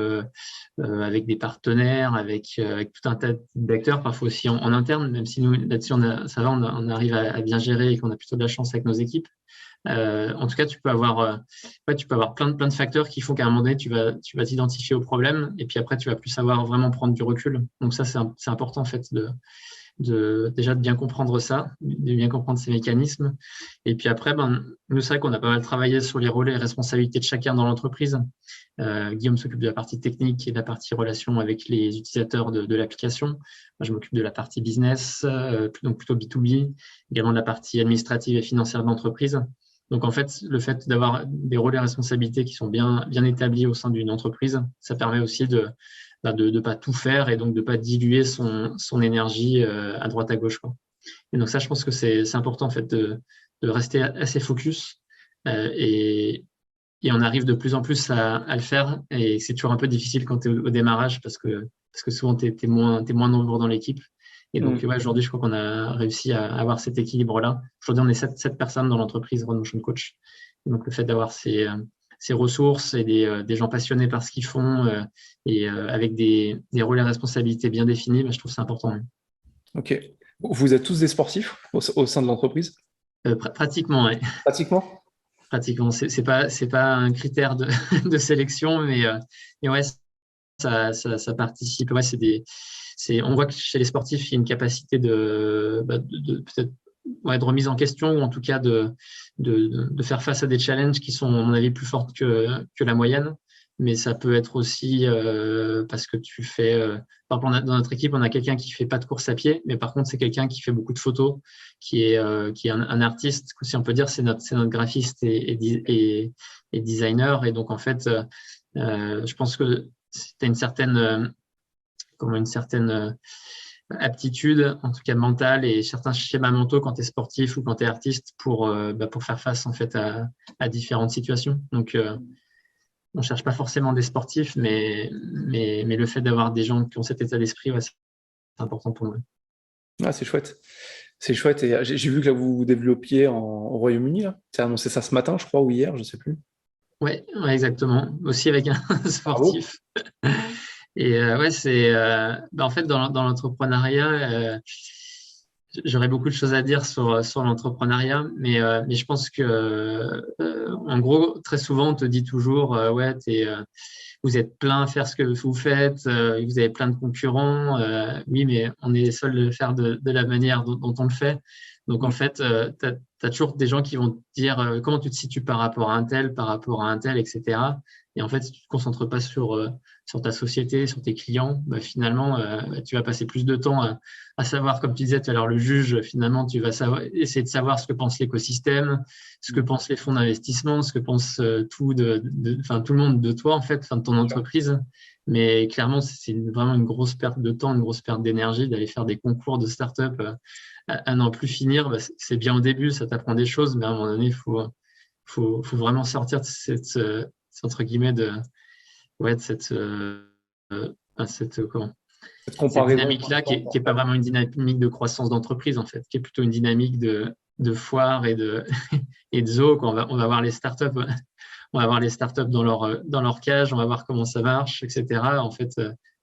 des partenaires, avec tout un tas d'acteurs, parfois aussi en interne, même si nous là-dessus ça va, on arrive à bien gérer et qu'on a plutôt de la chance avec nos équipes. En tout cas, tu peux avoir plein de facteurs qui font qu'à un moment donné, tu vas t'identifier au problème et puis après, tu vas plus savoir vraiment prendre du recul. Donc ça, c'est important en fait déjà de bien comprendre ça, de bien comprendre ces mécanismes. Et puis après, nous, c'est vrai qu'on a pas mal travaillé sur les rôles et responsabilités de chacun dans l'entreprise. Guillaume s'occupe de la partie technique et de la partie relation avec les utilisateurs de l'application. Moi, je m'occupe de la partie business, donc plutôt B2B, également de la partie administrative et financière de l'entreprise. Donc, en fait, le fait d'avoir des rôles et responsabilités qui sont bien établis au sein d'une entreprise, ça permet aussi de pas tout faire et donc de pas diluer son énergie à droite à gauche, quoi. Et donc ça, je pense que c'est important en fait de rester assez focus et on arrive de plus en plus à le faire. Et c'est toujours un peu difficile quand tu es au démarrage parce que souvent tu es moins nombreux dans l'équipe. Et donc, ouais, aujourd'hui, je crois qu'on a réussi à avoir cet équilibre-là. Aujourd'hui, on est 7 personnes dans l'entreprise Run Motion Coach. Et donc, le fait d'avoir ces ressources et des gens passionnés par ce qu'ils font et avec des rôles et responsabilités bien définis, je trouve que c'est important. Ok. Vous êtes tous des sportifs au sein de l'entreprise? Pratiquement, oui. Pratiquement? Pratiquement. C'est pas un critère de sélection, mais ouais, ça participe. Ouais, on voit que chez les sportifs, il y a une capacité de peut-être de remise en question ou en tout cas de faire face à des challenges qui sont, à mon avis, plus fortes que la moyenne. Mais ça peut être aussi parce que tu fais… par exemple, dans notre équipe, on a quelqu'un qui fait pas de course à pied, mais par contre, c'est quelqu'un qui fait beaucoup de photos, qui est un artiste, si on peut dire, c'est notre graphiste et designer. Et donc, en fait, je pense que tu as une certaine aptitude, en tout cas mentale, et certains schémas mentaux quand tu es sportif ou quand tu es artiste pour faire face en fait à différentes situations. Donc On cherche pas forcément des sportifs, mais le fait d'avoir des gens qui ont cet état d'esprit, ouais, c'est important pour moi. Ah, c'est chouette. C'est chouette. Et j'ai vu que là, vous vous développiez au Royaume-Uni, là. Tu as annoncé ça ce matin, je crois, ou hier, je sais plus. Ouais, ouais, exactement. Aussi avec un Bravo. sportif. Et ouais, c'est en fait dans l'entrepreneuriat, j'aurais beaucoup de choses à dire sur l'entrepreneuriat, mais je pense que en gros, très souvent, on te dit toujours ouais, vous êtes plein à faire ce que vous faites, vous avez plein de concurrents. Oui, mais on est seul de le faire de la manière dont on le fait. Donc en fait, tu as toujours des gens qui vont te dire comment tu te situes par rapport à un tel, par rapport à un tel, etc. Et en fait, si tu te concentres pas sur ta société, sur tes clients, bah, finalement, tu vas passer plus de temps à savoir, comme tu disais tout à l'heure, le juge, finalement, tu vas essayer de savoir ce que pense l'écosystème, ce que pensent les fonds d'investissement, ce que pense tout le monde de toi, en fait, de ton entreprise. Mais clairement, c'est vraiment une grosse perte de temps, une grosse perte d'énergie d'aller faire des concours de start-up à n'en plus finir. Bah, c'est bien au début, ça t'apprend des choses, mais à un moment donné, faut vraiment sortir de entre guillemets, de Cette cette comparaison dynamique-là qui constante, est pas vraiment une dynamique de croissance d'entreprise, en fait, qui est plutôt une dynamique de foire et de zoo. Quoi. On va voir les startups, on va voir les startups dans leur cage, on va voir comment ça marche, etc. En fait,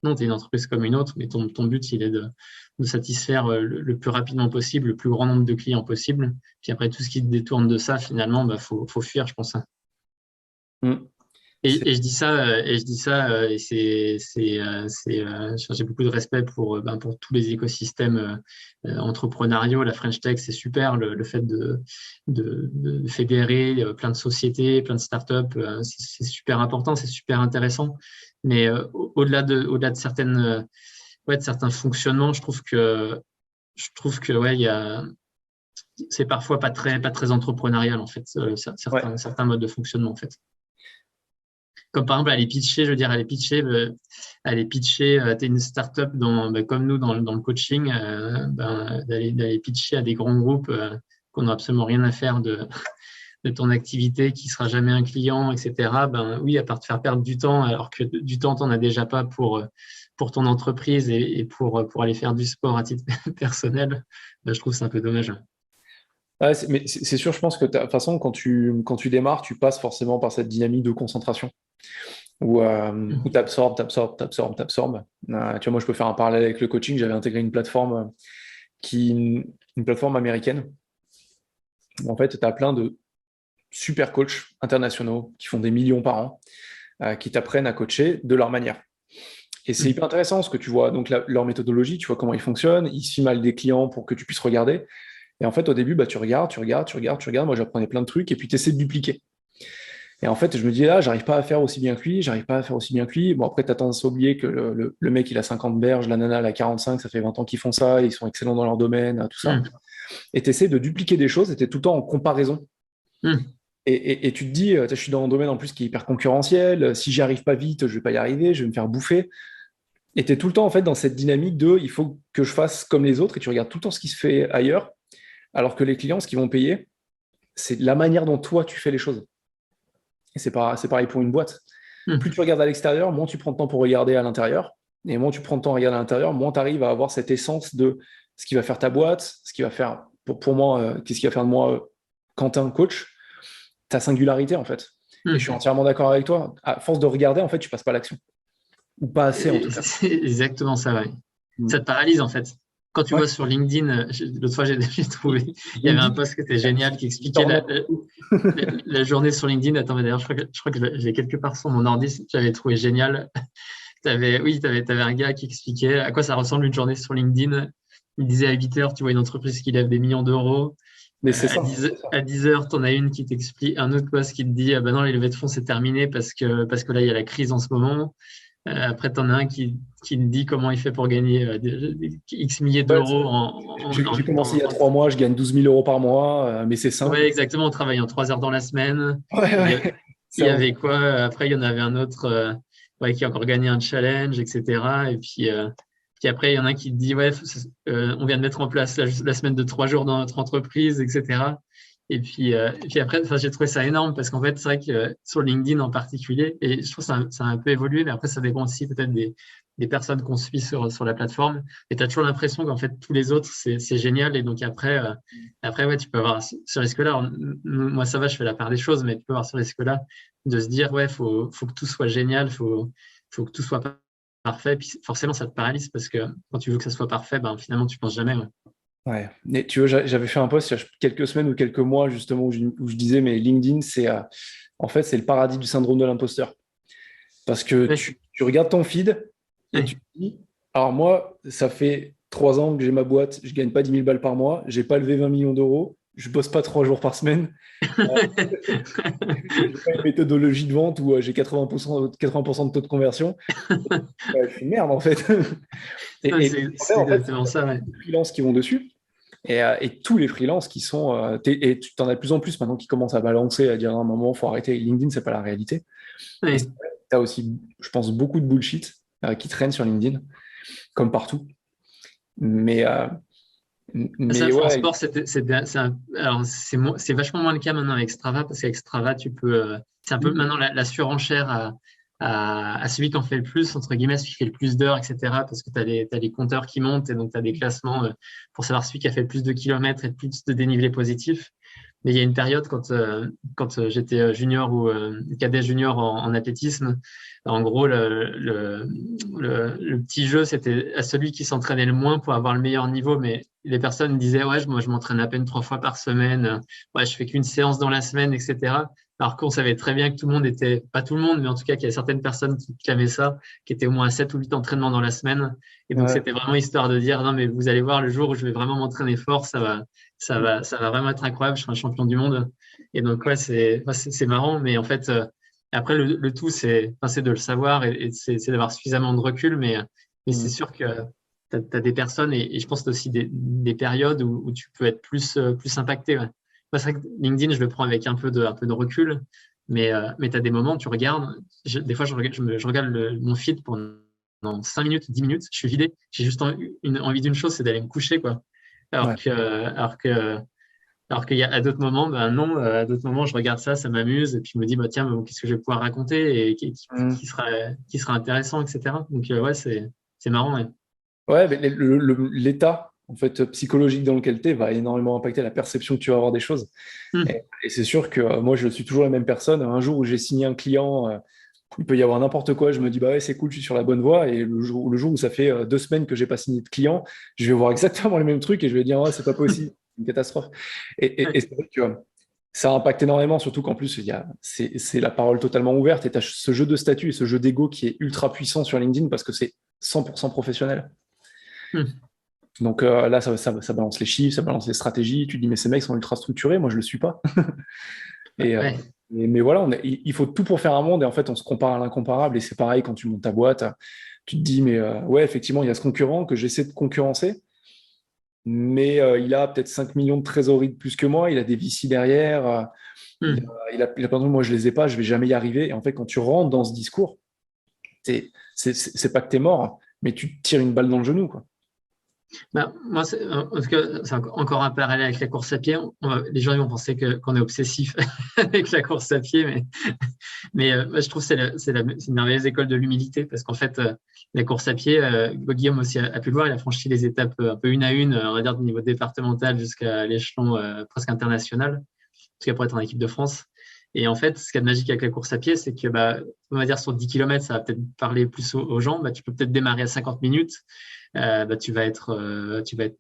non, tu es une entreprise comme une autre, mais ton but, il est de satisfaire le plus rapidement possible, le plus grand nombre de clients possible. Puis après, tout ce qui détourne de ça, finalement, faut fuir, je pense. Mm. Et je dis ça, j'ai beaucoup de respect pour tous les écosystèmes entrepreneuriaux. La French Tech, c'est super. Le fait de fédérer plein de sociétés, plein de startups, c'est super important, c'est super intéressant. Mais au-delà de de certains fonctionnements, je trouve que ouais, c'est parfois pas très entrepreneurial en fait, Ouais. certains modes de fonctionnement en fait. Comme par exemple, aller pitcher, t'es une startup comme nous dans le coaching, d'aller pitcher à des grands groupes qu'on n'a absolument rien à faire de ton activité, qui sera jamais un client, etc. Ben oui, à part te faire perdre du temps, alors que du temps, t'en as déjà pas pour ton entreprise et pour aller faire du sport à titre personnel, ben, je trouve que c'est un peu dommage. Ouais, mais c'est sûr, je pense que de toute façon, quand tu démarres, tu passes forcément par cette dynamique de concentration où tu absorbes, t'absorbes, t'absorbes, t'absorbes. Tu vois, moi, je peux faire un parallèle avec le coaching. J'avais intégré une plateforme une plateforme américaine où en fait, tu as plein de super coachs internationaux qui font des millions par an, qui t'apprennent à coacher de leur manière. Et c'est hyper intéressant ce que tu vois. Donc, leur méthodologie, tu vois comment ils fonctionnent. Ils filment avec des clients pour que tu puisses regarder. Et en fait, au début, bah, tu regardes, tu regardes, tu regardes, tu regardes. Moi, j'apprenais plein de trucs et puis tu essaies de dupliquer. Et en fait, je me dis, là, j'arrive pas à faire aussi bien que lui, j'arrive pas à faire aussi bien que lui. Bon, après, tu as tendance à oublier que le mec, il a 50 berges, la nana, elle a 45, ça fait 20 ans qu'ils font ça, ils sont excellents dans leur domaine, tout ça. Hum, Et tu essaies de dupliquer des choses et tu es tout le temps en comparaison. hum, Et tu te dis, je suis dans un domaine en plus qui est hyper concurrentiel, si j'y arrive pas vite, je vais pas y arriver, je vais me faire bouffer. Et tu es tout le temps en fait dans cette dynamique de il faut que je fasse comme les autres et tu regardes tout le temps ce qui se fait ailleurs, alors que les clients, ce qu'ils vont payer, c'est la manière dont toi tu fais les choses. Et c'est pareil pour une boîte. Plus hum. tu regardes à l'extérieur, moins tu prends de temps pour regarder à l'intérieur. Et moins tu prends de temps à regarder à l'intérieur, moins tu arrives à avoir cette essence de ce qui va faire ta boîte, ce qui va faire, pour moi, qu'est-ce qui va faire de moi, Quentin, coach, ta singularité en fait. Et je suis entièrement d'accord avec toi. À force de regarder, en fait, tu passes pas à l'action. Ou pas assez en tout cas. C'est exactement ça, ouais. Mm. Ça te paralyse en fait. Quand tu Ouais. vois sur LinkedIn, l'autre fois j'ai trouvé, il y avait un LinkedIn, post qui était génial qui je expliquait t'en remets. la journée sur LinkedIn. Attends, mais d'ailleurs, je crois que j'ai quelque part sur mon ordi, j'avais trouvé génial. T'avais un gars qui expliquait à quoi ça ressemble une journée sur LinkedIn. Il disait à 8 heures, tu vois une entreprise qui lève des millions d'euros. Mais c'est ça. À 10 heures, tu en as une qui t'explique, un autre post qui te dit, ah ben non, les levées de fonds, c'est terminé parce que là, il y a la crise en ce moment. Après, tu en as un qui te dit comment il fait pour gagner X milliers Ouais, d'euros j'ai commencé il y a 3 mois, je gagne 12 000 euros par mois, mais c'est simple. Ouais, exactement, en travaillant 3 heures dans la semaine. Ouais, Il y, a- ouais. il Ça, y avait quoi? Après, il y en avait un autre ouais, qui a encore gagné un challenge, etc. Et puis après, il y en a un qui te dit, ouais, on vient de mettre en place la semaine de 3 jours dans notre entreprise, etc. Et puis après, enfin, j'ai trouvé ça énorme parce qu'en fait, c'est vrai que sur LinkedIn en particulier, et je trouve que ça a un peu évolué, mais après, ça dépend aussi peut-être des personnes qu'on suit sur la plateforme. Et tu as toujours l'impression qu'en fait, tous les autres, c'est génial. Et donc après ouais, tu peux avoir ce risque-là. Alors, moi, ça va, je fais la part des choses, mais tu peux avoir ce risque-là de se dire, ouais, faut que tout soit génial, faut que tout soit parfait. Puis forcément, ça te paralyse parce que quand tu veux que ça soit parfait, ben, finalement, tu penses jamais. Ouais. Ouais. Mais tu vois, j'avais fait un post il y a quelques semaines ou quelques mois justement où je disais, mais LinkedIn, en fait, c'est le paradis du syndrome de l'imposteur. Parce que Ouais. tu regardes ton feed et tu Ouais. te dis, alors moi, ça fait 3 ans que j'ai ma boîte, je gagne pas 10 000 balles par mois, j'ai pas levé 20 millions d'euros, je bosse pas 3 jours par semaine, j'ai pas une méthodologie de vente où j'ai 80% de taux de conversion. Je suis merde en fait. Ouais, Et c'est en fait, exactement ça. Ouais. les freelances qui vont dessus et tous les freelances qui sont. Et tu en as de plus en plus maintenant qui commencent à balancer, à dire à un moment, il faut arrêter. LinkedIn, c'est pas la réalité. Et tu Ouais. as aussi, je pense, beaucoup de bullshit qui traîne sur LinkedIn, comme partout. Mais, euh, Ça, mais en ouais, sport, alors c'est vachement moins le cas maintenant avec Strava parce qu'avec Strava, tu peux. C'est un peu maintenant la surenchère à celui qui en fait le plus, entre guillemets, celui qui fait le plus d'heures, etc. Parce que t'as les compteurs qui montent et donc tu as des classements pour savoir celui qui a fait le plus de kilomètres et le plus de dénivelé positif. Mais il y a une période quand j'étais junior ou cadet junior en athlétisme, en gros, le petit jeu, c'était à celui qui s'entraînait le moins pour avoir le meilleur niveau. Mais les personnes disaient, ouais, moi, je m'entraîne à peine 3 fois par semaine. Ouais, je fais qu'une séance dans la semaine, etc. Alors qu'on savait très bien que tout le monde était, pas tout le monde, mais en tout cas qu'il y a certaines personnes qui avaient ça, qui étaient au moins à 7 ou 8 entraînements dans la semaine. Et donc, ouais. c'était vraiment histoire de dire, non, mais vous allez voir, le jour où je vais vraiment m'entraîner fort, ça va vraiment être incroyable, je serai un champion du monde. Et donc, ouais, c'est marrant, mais en fait, après, le tout, c'est de le savoir et c'est d'avoir suffisamment de recul, mais c'est sûr que tu as, des personnes et je pense que aussi des périodes où tu peux être plus impacté. Ouais. Moi, c'est vrai que LinkedIn, je le prends avec un peu de recul, mais tu as des moments où tu regardes, des fois, je regarde mon feed pendant 5 minutes, 10 minutes, je suis vidé, j'ai juste envie d'une chose, c'est d'aller me coucher, quoi. Alors Ouais. que, alors que, alors qu'il y a à d'autres moments, ben non, à d'autres moments, je regarde ça, ça m'amuse, et puis je me dis, bah tiens, qu'est-ce que je vais pouvoir raconter et qui sera intéressant, etc. Donc ouais, c'est marrant. Ouais. Ouais, mais l'état en fait, psychologique dans lequel tu es va énormément impacter la perception que tu vas avoir des choses. Hmm. Et c'est sûr que moi, je suis toujours la même personne. Un jour où j'ai signé un client, il peut y avoir n'importe quoi. Je me dis, bah ouais, c'est cool, je suis sur la bonne voie. Et le jour où ça fait 2 semaines que j'ai pas signé de client, je vais voir exactement les mêmes trucs et je vais dire, ouais, c'est pas possible, c'est une catastrophe. Et Ouais. c'est vrai que ça impacte énormément, surtout qu'en plus, c'est la parole totalement ouverte et tu as ce jeu de statut et ce jeu d'ego qui est ultra puissant sur LinkedIn parce que c'est 100% professionnel. Hmm. Donc là, ça balance les chiffres, ça balance les stratégies. Tu te dis, mais ces mecs sont ultra structurés, moi, je le suis pas. Et, Ouais. mais voilà, il faut tout pour faire un monde et en fait, on se compare à l'incomparable. Et c'est pareil quand tu montes ta boîte, tu te dis, mais ouais, effectivement, il y a ce concurrent que j'essaie de concurrencer, mais il a peut-être 5 millions de trésorerie de plus que moi, il a des VC derrière, Hmm. il a plein de trucs, moi, je les ai pas, je vais jamais y arriver. Et en fait, quand tu rentres dans ce discours, c'est pas que tu es mort, mais tu te tires une balle dans le genou, quoi. Bah, moi, en tout cas, c'est encore un parallèle avec la course à pied. Les gens ils vont penser qu'on est obsessif avec la course à pied, mais moi, je trouve que c'est une merveilleuse école de l'humilité parce qu'en fait, la course à pied, Guillaume aussi a pu le voir, il a franchi les étapes un peu une à une, on va dire, du niveau départemental jusqu'à l'échelon presque international, jusqu'à pour être en équipe de France. Et en fait, ce qu'il y a de magique avec la course à pied, c'est que, bah, on va dire, sur 10 km, ça va peut-être parler plus aux gens. Bah, tu peux peut-être démarrer à 50 minutes. Bah, tu vas être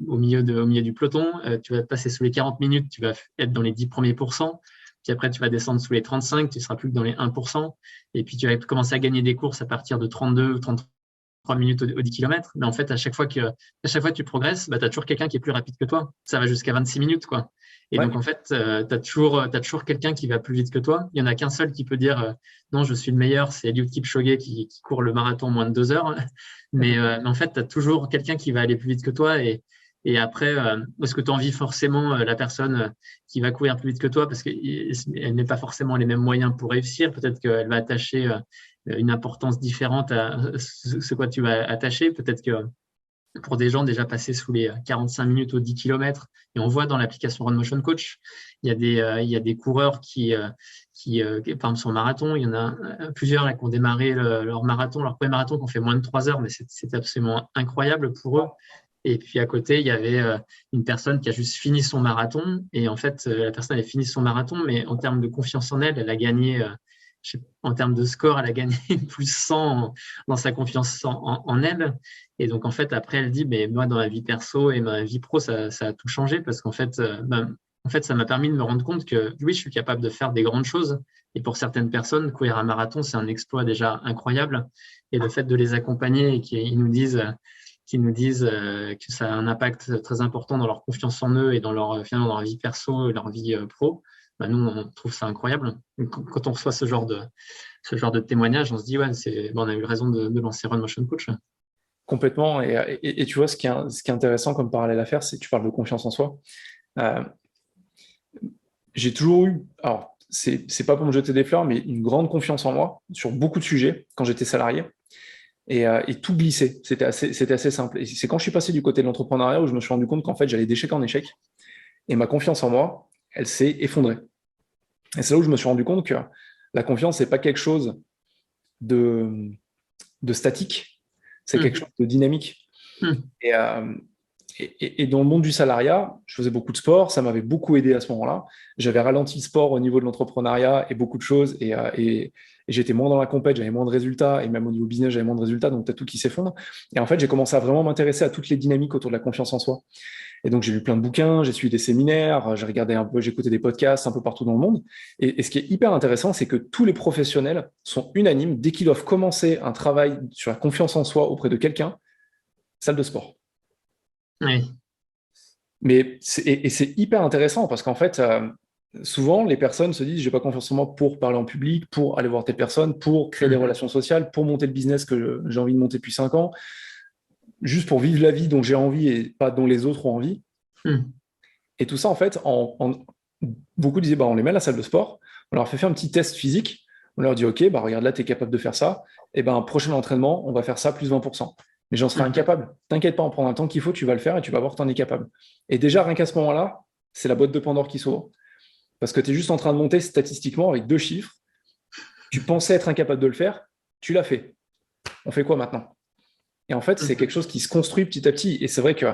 au milieu du peloton. Tu vas passer sous les 40 minutes. Tu vas être dans les 10 premiers pourcents. Puis après, tu vas descendre sous les 35. Tu seras plus que dans les 1%. Et puis, tu vas commencer à gagner des courses à partir de 32 ou 33 minutes au 10 km. Mais en fait, à chaque fois que tu progresses, bah, tu as toujours quelqu'un qui est plus rapide que toi. Ça va jusqu'à 26 minutes, quoi. Et Ouais, donc, en fait, tu as toujours quelqu'un qui va plus vite que toi. Il n'y en a qu'un seul qui peut dire non, je suis le meilleur, c'est Eliud Kipchoge qui court le marathon en moins de 2 heures. Mais en fait, tu as toujours quelqu'un qui va aller plus vite que toi. Et après, est-ce que tu envies forcément la personne qui va courir plus vite que toi parce qu'elle n'a pas forcément les mêmes moyens pour réussir? Peut-être qu'elle va attacher une importance différente à ce quoi tu vas attacher. Peut-être que pour des gens déjà passés sous les 45 minutes aux 10 km. Et on voit dans l'application Run Motion Coach, il y a des coureurs qui par exemple, sur marathon, il y en a plusieurs là, qui ont démarré leur marathon, leur premier marathon, qui ont fait moins de 3 heures, mais c'est absolument incroyable pour eux. Et puis à côté, il y avait une personne qui a juste fini son marathon. Et en fait, la personne a fini son marathon, mais en termes de confiance en elle, elle a gagné, en termes de score, elle a gagné plus 100 dans sa confiance en elle. Et donc, en fait, après, elle dit, mais moi, dans ma vie perso et ma vie pro, ça a tout changé parce qu'en fait, ça m'a permis de me rendre compte que oui, je suis capable de faire des grandes choses. Et pour certaines personnes, courir un marathon, c'est un exploit déjà incroyable. Et le fait de les accompagner et qu'ils nous disent que ça a un impact très important dans leur confiance en eux et dans finalement, dans leur vie perso et leur vie pro, nous, on trouve ça incroyable. Quand on reçoit ce genre de témoignage, on se dit, ouais, on a eu raison de lancer Run Motion Coach. Complètement. Et tu vois, ce qui est intéressant comme parallèle à faire, c'est que tu parles de confiance en soi. J'ai toujours eu, alors, c'est pas pour me jeter des fleurs, mais une grande confiance en moi sur beaucoup de sujets quand j'étais salarié. Et tout glissait. C'était assez simple. Et c'est quand je suis passé du côté de l'entrepreneuriat où je me suis rendu compte qu'en fait, j'allais d'échec en échec. Et ma confiance en moi, elle s'est effondrée. Et c'est là où je me suis rendu compte que la confiance, c'est pas quelque chose de statique, c'est quelque chose de dynamique. Et dans le monde du salariat, je faisais beaucoup de sport, ça m'avait beaucoup aidé à ce moment-là. J'avais ralenti le sport au niveau de l'entrepreneuriat et beaucoup de choses, et j'étais moins dans la compète, j'avais moins de résultats, et même au niveau business, j'avais moins de résultats, donc tu as tout qui s'effondre. Et en fait, j'ai commencé à vraiment m'intéresser à toutes les dynamiques autour de la confiance en soi. Et donc, j'ai lu plein de bouquins, j'ai suivi des séminaires, j'ai regardé un peu, j'ai écouté des podcasts un peu partout dans le monde. Et ce qui est hyper intéressant, c'est que tous les professionnels sont unanimes dès qu'ils doivent commencer un travail sur la confiance en soi auprès de quelqu'un, salle de sport. Oui. Mais c'est hyper intéressant parce qu'en fait, souvent, les personnes se disent, j'ai pas confiance en moi pour parler en public, pour aller voir telle personne, pour créer des relations sociales, pour monter le business que j'ai envie de monter depuis 5 ans, juste pour vivre la vie dont j'ai envie et pas dont les autres ont envie. Et tout ça, en fait, beaucoup disaient, on les met à la salle de sport, on leur fait faire un petit test physique, on leur dit, OK, regarde là, tu es capable de faire ça, et prochain entraînement, on va faire ça plus 20%. Mais j'en serai incapable. T'inquiète pas, on prendra un temps qu'il faut, tu vas le faire et tu vas voir que tu en es capable. Et déjà, rien qu'à ce moment-là, c'est la boîte de Pandore qui s'ouvre. Parce que tu es juste en train de monter statistiquement avec 2 chiffres. Tu pensais être incapable de le faire, tu l'as fait. On fait quoi maintenant? Et en fait, c'est quelque chose qui se construit petit à petit. Et c'est vrai que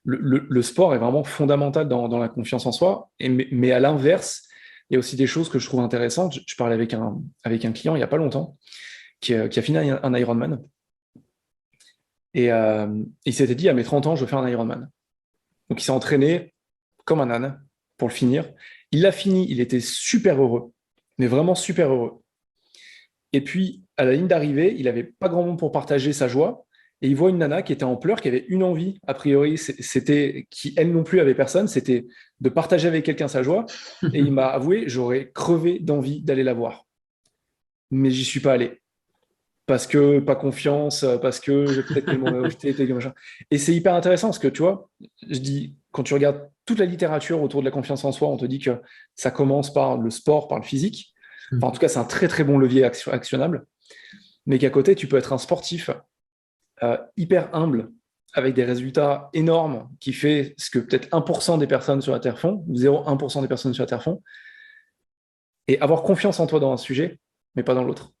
le sport est vraiment fondamental dans la confiance en soi. Mais à l'inverse, il y a aussi des choses que je trouve intéressantes. Je parlais avec un client il n'y a pas longtemps qui a fini un Ironman. Et il s'était dit, à mes 30 ans, je veux faire un Ironman. Donc, il s'est entraîné comme un âne pour le finir. Il l'a fini, il était super heureux, mais vraiment super heureux. Et puis, à la ligne d'arrivée, il n'avait pas grand monde pour partager sa joie. Et il voit une nana qui était en pleurs, qui avait une envie, a priori, c'était qui, elle non plus, avait personne, c'était de partager avec quelqu'un sa joie. Et il m'a avoué, j'aurais crevé d'envie d'aller la voir. Mais j'y suis pas allé. Parce que pas confiance, parce que peut-être qu'elle m'aurait rejeté, machin. Et c'est hyper intéressant parce que tu vois, je dis, quand tu regardes toute la littérature autour de la confiance en soi, on te dit que ça commence par le sport, par le physique. Enfin, en tout cas, c'est un très très bon levier actionnable. Mais qu'à côté, tu peux être un sportif hyper humble, avec des résultats énormes, qui fait ce que peut-être 1% des personnes sur la Terre font, 0,1% des personnes sur la Terre font, et avoir confiance en toi dans un sujet, mais pas dans l'autre.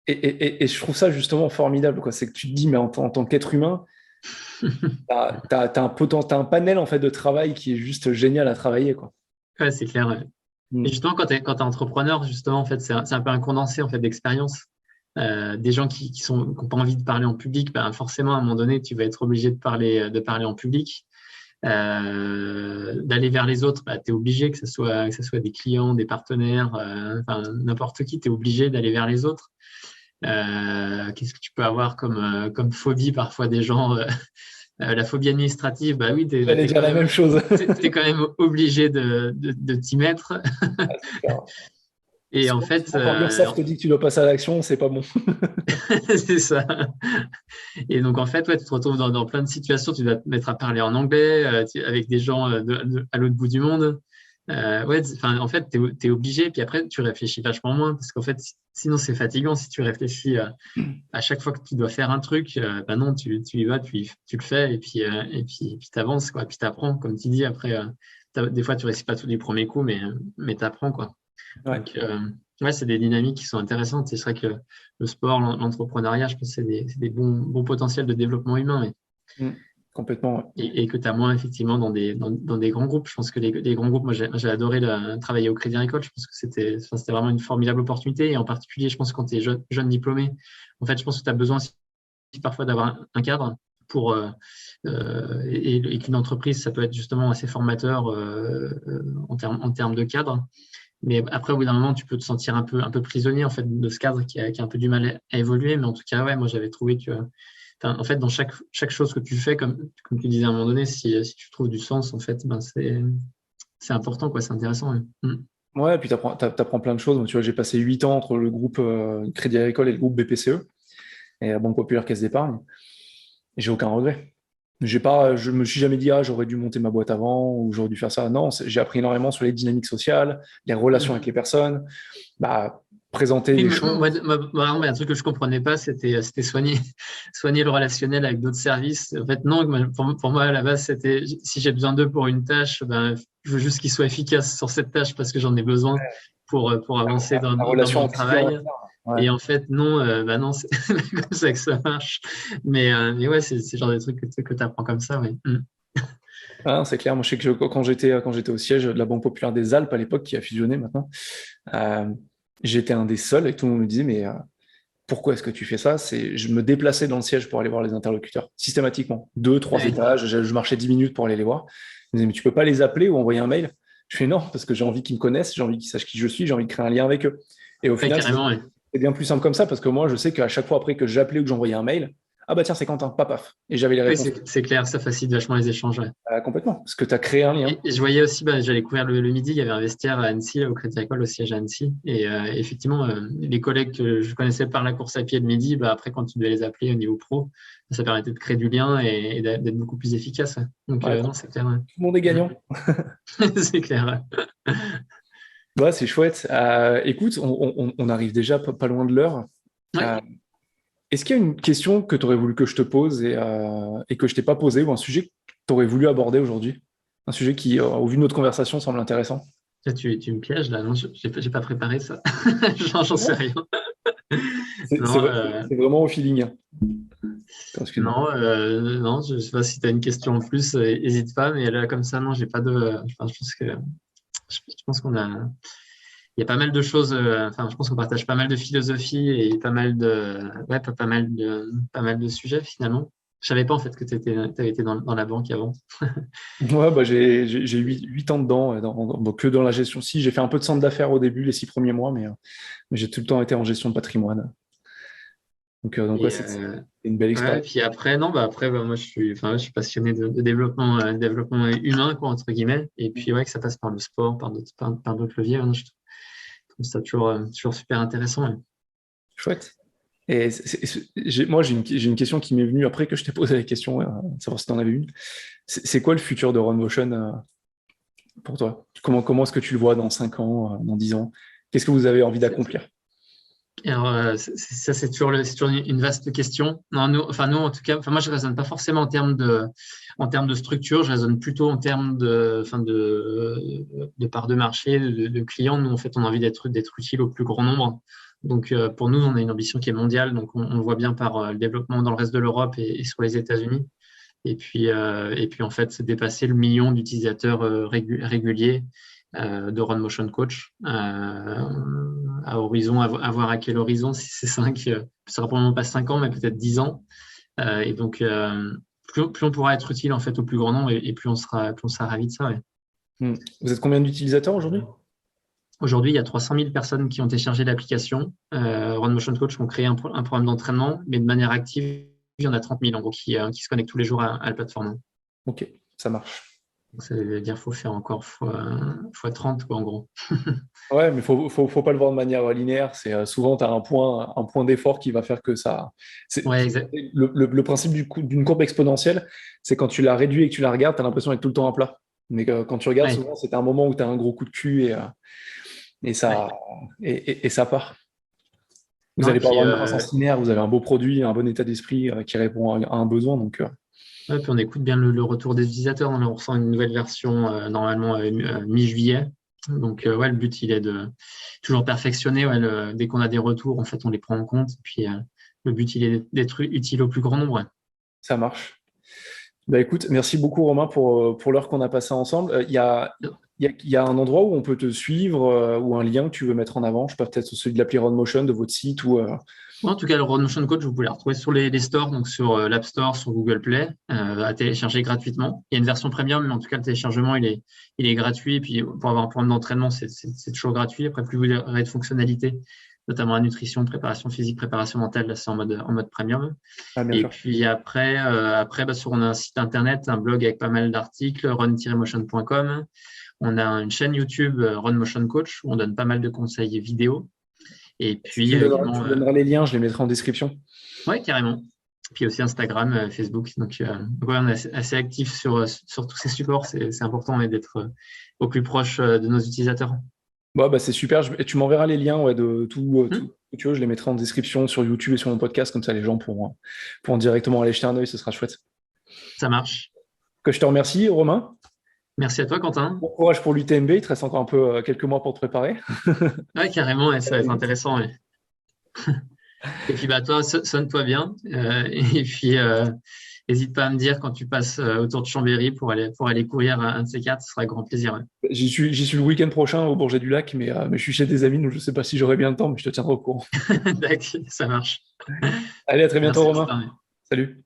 Et je trouve ça justement formidable, quoi. C'est que tu te dis, mais en tant qu'être humain, t'as un panel en fait, de travail qui est juste génial à travailler, quoi. Ouais, c'est clair. Ouais. Et justement, quand tu es entrepreneur, justement, en fait, c'est un peu un condensé en fait, d'expérience. Des gens qui n'ont pas envie de parler en public, forcément, à un moment donné, tu vas être obligé de parler en public. D'aller vers les autres, tu es obligé, que ce soit des clients, des partenaires, n'importe qui, tu es obligé d'aller vers les autres. Qu'est-ce que tu peux avoir comme phobie parfois des gens la phobie administrative, oui, j'allais dire la même chose. T'es quand même obligé de t'y mettre. Et en fait, quand l'URSSAF te dit que tu dois passer à l'action, c'est pas bon. C'est ça. Et donc en fait, tu te retrouves dans plein de situations. Tu dois te mettre à parler en anglais avec des gens à l'autre bout du monde. Ouais, en fait, tu es obligé, puis après, tu réfléchis vachement moins, parce qu'en fait, sinon, c'est fatigant si tu réfléchis à chaque fois que tu dois faire un truc. Bah non, tu y vas, puis tu le fais, et puis tu avances, quoi, puis tu apprends, comme tu dis. Après, des fois, tu réussis pas tout du premier coup, mais tu apprends, quoi. Ouais. Donc, ouais, c'est des dynamiques qui sont intéressantes. Et c'est vrai que le sport, l'entrepreneuriat, je pense que c'est des bons potentiels de développement humain. Mm. Complètement. Ouais. Et que tu as moins effectivement dans des grands groupes. Je pense que les grands groupes, moi j'ai adoré travailler au Crédit Agricole. Je pense que c'était vraiment une formidable opportunité. Et en particulier, je pense que quand tu es jeune diplômé, en fait, je pense que tu as besoin aussi parfois d'avoir un cadre pour, et qu'une entreprise, ça peut être justement assez formateur en termes de cadre. Mais après, au bout d'un moment, tu peux te sentir un peu prisonnier en fait, de ce cadre qui a un peu du mal à évoluer. Mais en tout cas, ouais, moi j'avais trouvé que en fait, dans chaque chose que tu fais, comme tu disais à un moment donné, si tu trouves du sens, en fait, ben c'est important, quoi, c'est intéressant. Ouais. Ouais, et puis t'apprends plein de choses. Donc, tu vois, j'ai passé 8 ans entre le groupe Crédit Agricole et le groupe BPCE et la Banque Populaire Caisse d'Épargne. Et j'ai aucun regret. Je me suis jamais dit, ah, j'aurais dû monter ma boîte avant ou j'aurais dû faire ça. Non, j'ai appris énormément sur les dynamiques sociales, les relations avec les personnes, bah, présenter Oui, les mais choses. moi, un truc que je comprenais pas, c'était soigner le relationnel avec d'autres services. En fait, non, pour moi, à la base, c'était si j'ai besoin d'eux pour une tâche, ben, je veux juste qu'ils soient efficaces sur cette tâche parce que j'en ai besoin pour avancer La dans relation mon en client, travail. etc. Ouais. Et en fait, non, bah non, c'est comme ça que ça marche. Mais ouais, c'est le genre de trucs que tu apprends comme ça, ouais. Ah, c'est clair. Moi, je sais que quand j'étais au siège de la Banque Populaire des Alpes à l'époque, qui a fusionné maintenant, euh, j'étais un des seuls et tout le monde me disait, mais pourquoi est-ce que tu fais ça? Je me déplaçais dans le siège pour aller voir les interlocuteurs, systématiquement. Deux, trois Ouais. étages, je marchais 10 minutes pour aller les voir. Ils me disaient, mais tu peux pas les appeler ou envoyer un mail? Je fais non, parce que j'ai envie qu'ils me connaissent, j'ai envie qu'ils sachent qui je suis, j'ai envie de créer un lien avec eux. Et au Ouais, final, carrément, ouais. c'est bien plus simple comme ça, parce que moi, je sais qu'à chaque fois après que j'appelais ou que j'envoyais un mail, ah bah tiens, c'est Quentin, paf. Et j'avais les Oui, réponses. c'est clair, ça facilite vachement les échanges, ouais. Complètement, parce que tu as créé un lien. Et je voyais aussi, bah, j'allais courir le midi, il y avait un vestiaire à Annecy, là, au Crédit Agricole, au siège à Annecy. Et effectivement, les collègues que je connaissais par la course à pied le midi, bah, après, quand tu devais les appeler au niveau pro, ça permettait de créer du lien et d'être beaucoup plus efficace. Ouais. Donc, Ouais, non, c'est clair. Ouais. tout le monde est gagnant. C'est clair. Ouais. Ouais, c'est chouette. Écoute, on arrive déjà pas loin de l'heure. Ouais. Euh, Est-ce qu'il y a une question que tu aurais voulu que je te pose et que je t'ai pas posé ou un sujet que tu aurais voulu aborder aujourd'hui? Un sujet qui, au vu de notre conversation, semble intéressant. Là, tu me pièges, là. Non, j'ai pas préparé ça. J'en sais rien. C'est c'est Non, vrai- c'est vraiment au feeling, hein. Attends, excuse-moi. non, non, je sais pas si tu as une question en plus, n'hésite pas, mais là, comme ça, non, j'ai pas de. Enfin, je pense qu'on a. Il y a pas mal de choses. Enfin, je pense qu'on partage pas mal de philosophie et ouais, pas mal de sujets finalement. Je savais pas en fait que tu avais été dans la banque avant. Ouais, bah, j'ai 8 ans dedans, donc que dans la gestion. Si, j'ai fait un peu de centre d'affaires au début, les 6 premiers mois, mais j'ai tout le temps été en gestion de patrimoine. Donc ouais, Et c'est une belle ouais, expérience. puis après, non, bah après, bah, moi, je suis passionné de développement humain, quoi, entre guillemets. Et puis, ouais, que ça passe par le sport, par d'autres leviers. Hein, je trouve ça toujours super intéressant. Ouais. Chouette. Et moi, j'ai une question qui m'est venue après que je t'ai posé la question, savoir si tu en avais une. C'est quoi le futur de Run Motion pour toi? Comment est-ce que tu le vois dans 5 ans, dans 10 ans? Qu'est-ce que vous avez envie d'accomplir? Alors, ça, c'est toujours une vaste question. Non, nous, en tout cas, enfin, moi, je raisonne pas forcément en termes de structure, je raisonne plutôt en termes de part de marché, de clients. Nous, en fait, on a envie d'être utile au plus grand nombre. Donc, pour nous, on a une ambition qui est mondiale. Donc, on le voit bien par le développement dans le reste de l'Europe et sur les États-Unis. Et puis, en fait, c'est dépasser le million d'utilisateurs réguliers de Run Motion Coach à horizon, à voir à quel horizon, si c'est 5, ce sera probablement pas 5 ans, mais peut-être 10 ans. Et donc, plus on pourra être utile en fait au plus grand nombre et plus on sera ravis de ça. Ouais. Vous êtes combien d'utilisateurs aujourd'hui? Aujourd'hui, il y a 300 000 personnes qui ont téléchargé l'application. Run Motion Coach ont créé un programme d'entraînement, mais de manière active, il y en a 30 000 en gros qui se connectent tous les jours à la plateforme. Ok, ça marche. Donc, ça veut dire qu'il faut faire encore fois 30, quoi, en gros. Ouais, mais faut pas le voir de manière linéaire. Souvent, tu as un point d'effort qui va faire que ça. Ouais, exact. Le principe d'une courbe exponentielle, c'est quand tu la réduis et que tu la regardes, tu as l'impression d'être tout le temps à plat. Mais quand tu regardes, Ouais. souvent, c'est un moment où tu as un gros coup de cul et Ouais. ça, et ça part. Vous Non, n'allez pas puis, avoir une croissance linéaire, vous avez un beau produit, un bon état d'esprit qui répond à un besoin. Donc, ouais, puis on écoute bien le retour des utilisateurs. On ressent une nouvelle version normalement mi-juillet. Donc, ouais, le but, il est de toujours perfectionner. Ouais, dès qu'on a des retours, en fait, on les prend en compte. Puis, le but, il est d'être utile au plus grand nombre. ça marche. Bah, écoute, merci beaucoup Romain pour l'heure qu'on a passée ensemble. Il y a un endroit où on peut te suivre ou un lien que tu veux mettre en avant. Je sais pas, peut-être celui de l'appli Motion de votre site ou En tout cas, le Road Motion Coach, vous pouvez le retrouver sur les stores, donc sur l'App Store, sur Google Play, à télécharger gratuitement. Il y a une version premium, mais en tout cas, le téléchargement, il est gratuit. Et puis, pour avoir un programme d'entraînement, c'est toujours gratuit. Après, plus vous aurez de fonctionnalités, notamment la nutrition, préparation physique, préparation mentale, là, c'est en mode premium. Ah, bien Et sûr. puis après on a un site internet, un blog avec pas mal d'articles, run-motion.com. On a une chaîne YouTube, Run Motion Coach, où on donne pas mal de conseils vidéo. Et puis Tu également, me donneras les liens, je les mettrai en description. ouais, carrément. Puis aussi Instagram, Facebook. Donc, ouais, on est assez actifs sur tous ces supports. C'est important d'être au plus proche de nos utilisateurs. Bon, bah, c'est super. Et tu m'enverras les liens ouais, de tout Hmm, ce que tu veux. Je les mettrai en description sur YouTube et sur mon podcast. Comme ça, les gens pourront directement aller jeter un œil. Ce sera chouette. ça marche. Que je te remercie, Romain. Merci à toi, Quentin. Bon courage pour l'UTMB. Il te reste encore un peu quelques mois pour te préparer. Ouais, carrément, ouais, ça va être intéressant. Ouais. Et puis, bah, toi, sonne-toi bien. Et puis, n'hésite pas à me dire quand tu passes autour de Chambéry pour aller courir un de ces quatre. Ce sera avec grand plaisir. Ouais. J'y suis le week-end prochain au Bourget du Lac, mais je suis chez des amis, donc je ne sais pas si j'aurai bien le temps, mais je te tiendrai au courant. D'accord, ça marche. Allez, à très bientôt, Merci, Romain. Quentin. Salut.